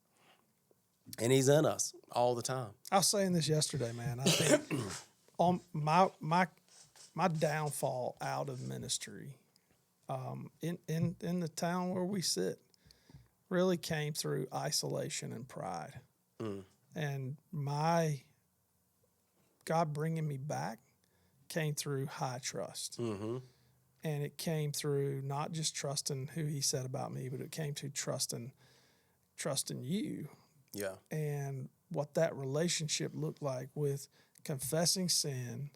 And he's in us all the time. I was saying this yesterday, man. I think on my downfall out of ministry, in the town where we sit, really came through isolation and pride. And my God bringing me back came through high trust. And it came through not just trusting who he said about me, but it came to trusting you Yeah. and what that relationship looked like with confessing sin,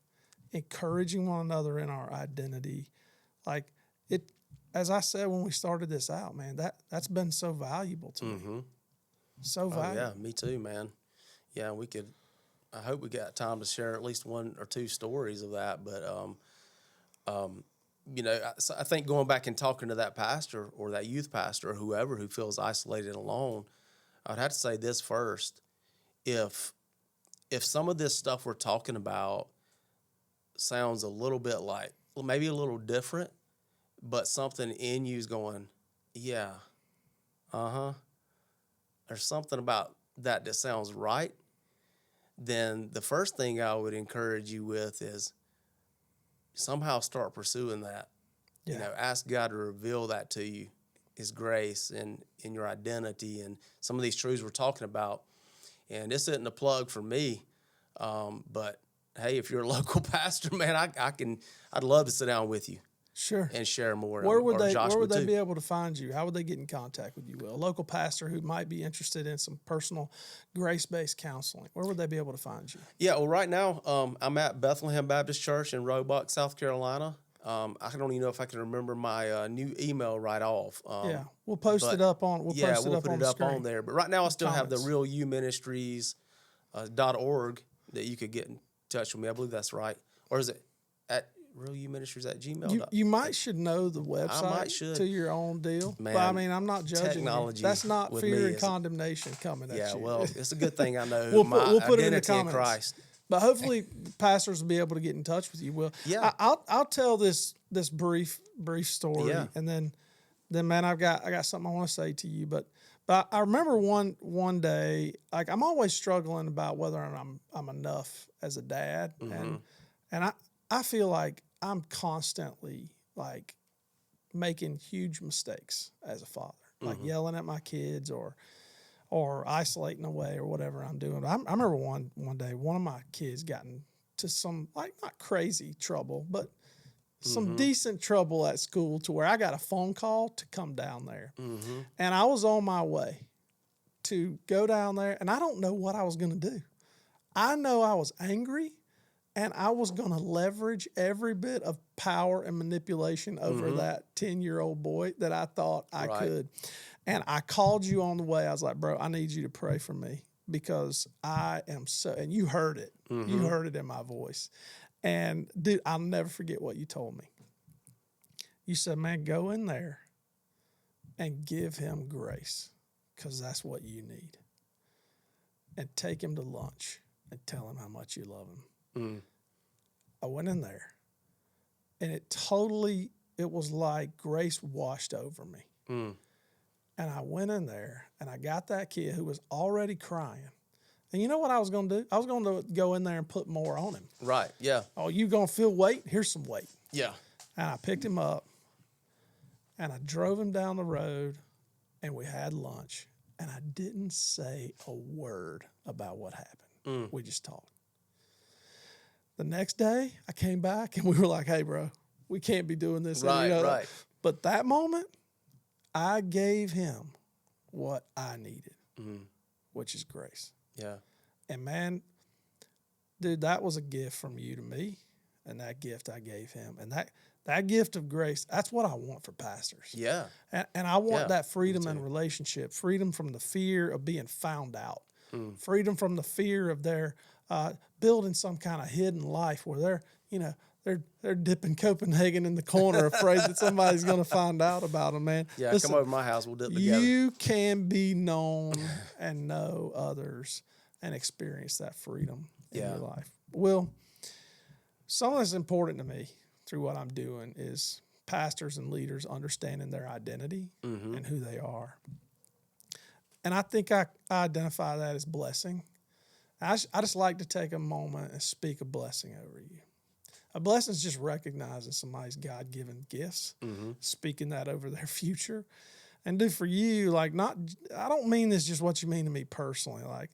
encouraging one another in our identity. Like it, as I said when we started this out, man, that's been so valuable to me. So Oh, valuable. yeah, me too, man. Yeah, I hope we got time to share at least one or two stories of that. But, so I think going back and talking to that pastor or that youth pastor or whoever who feels isolated and alone, I'd have to say this first. If some of this stuff we're talking about sounds a little bit like, well, maybe a little different, but something in you is going, yeah, there's something about that sounds right, then the first thing I would encourage you with is somehow start pursuing that. Yeah. Ask God to reveal that to you, His grace and in your identity and some of these truths we're talking about. And this isn't a plug for me, but hey, if you're a local pastor, man, I'd love to sit down with you. Sure. And share more. Where would Josh they too. be able to find you? How would they get in contact with you, Will? A local pastor who might be interested in some personal grace-based counseling. Where would they be able to find you? Yeah, well, right now I'm at Bethlehem Baptist Church in Roebuck, South Carolina. I don't even know if I can remember my new email right off. Yeah, we'll post it up on. We'll put it up on there. But right now, I still have the comments. realuministries.org that you could get in touch with me. I believe that's right. Or is it at realuministries@gmail.com? You might should know the website to your own deal. Man, but I mean, I'm not judging technology you. That's not fear and is condemnation coming at you. Yeah, well, it's a good thing I know we'll put it in the identity in comments. Christ. But hopefully, pastors will be able to get in touch with you. Will. Yeah. I'll tell this brief story, Yeah. and then man, I got something I want to say to you. But I remember one day, like I'm always struggling about whether I'm enough as a dad, and I feel like I'm constantly like making huge mistakes as a father, like yelling at my kids or isolating away or whatever I'm doing. I remember one day, one of my kids got into some, like, not crazy trouble, but some decent trouble at school to where I got a phone call to come down there. And I was on my way to go down there, and I don't know what I was going to do. I know I was angry, and I was going to leverage every bit of power and manipulation over that 10-year-old boy that I thought I could. And I called you on the way. I was like, bro, I need you to pray for me because I am so, and you heard it. You heard it in my voice. And dude, I'll never forget what you told me. You said, man, go in there and give him grace because that's what you need. And take him to lunch and tell him how much you love him. I went in there, and it was like grace washed over me. And I went in there, and I got that kid who was already crying. And you know what I was going to do? I was going to go in there and put more on him. Right, yeah. Oh, you going to feel weight? Here's some weight. Yeah. And I picked him up, and I drove him down the road, and we had lunch. And I didn't say a word about what happened. We just talked. The next day, I came back, and we were like, hey, bro, we can't be doing this. Right. But that moment, I gave him what I needed, which is grace. Yeah. And man, dude, that was a gift from you to me, and that gift I gave him. And that gift of grace, that's what I want for pastors. Yeah. And I want that freedom in relationship, freedom from the fear of being found out, freedom from the fear of their building some kind of hidden life where they're dipping Copenhagen in the corner, afraid that somebody's going to find out about them, man. Yeah, Listen, come over to my house. We'll dip together. you can be known and know others and experience that freedom in your life. Will, something that's important to me through what I'm doing is pastors and leaders understanding their identity and who they are. And I think I identify that as blessing. I just like to take a moment and speak a blessing over you. A blessing is just recognizing somebody's God-given gifts, speaking that over their future. And do for you, like, I don't mean this just what you mean to me personally. Like,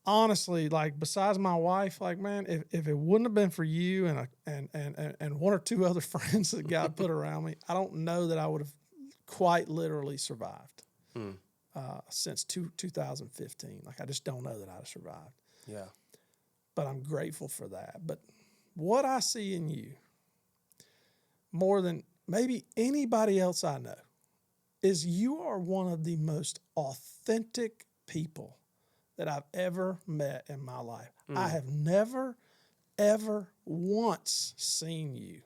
honestly, like besides my wife, like man, if it wouldn't have been for you and one or two other friends that God put around me, I don't know that I would have quite literally survived since 2015. Like I just don't know that I'd have survived. Yeah. But I'm grateful for that. But what I see in you, more than maybe anybody else I know, is you are one of the most authentic people that I've ever met in my life. I have never, ever once seen you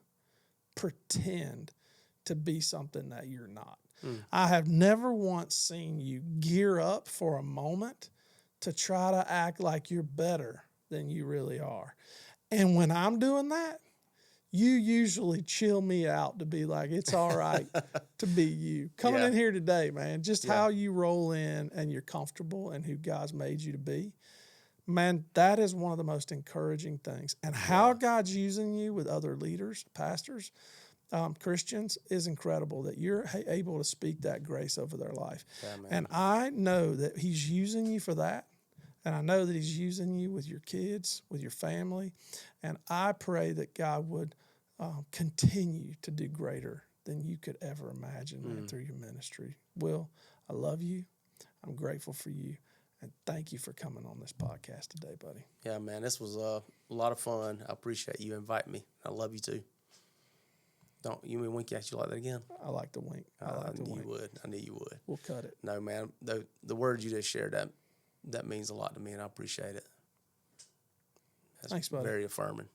pretend to be something that you're not. I have never once seen you gear up for a moment to try to act like you're better than you really are. And when I'm doing that, you usually chill me out to be like, it's all right to be you. Coming in here today, man, just how you roll in and you're comfortable and who God's made you to be. Man, that is one of the most encouraging things. And how God's using you with other leaders, pastors, Christians is incredible that you're able to speak that grace over their life. Yeah, man. And I know that He's using you for that. And I know that He's using you with your kids, with your family. And I pray that God would continue to do greater than you could ever imagine, man, through your ministry. Will, I love you. I'm grateful for you. And thank you for coming on this podcast today, buddy. Yeah, man, this was a lot of fun. I appreciate you inviting me. I love you too. Don't you mean wink at you like that again? I like to wink. I knew you would. I knew you would. We'll cut it. No, man. The words you just shared, that means a lot to me, and I appreciate it. That's Thanks, buddy. Very affirming.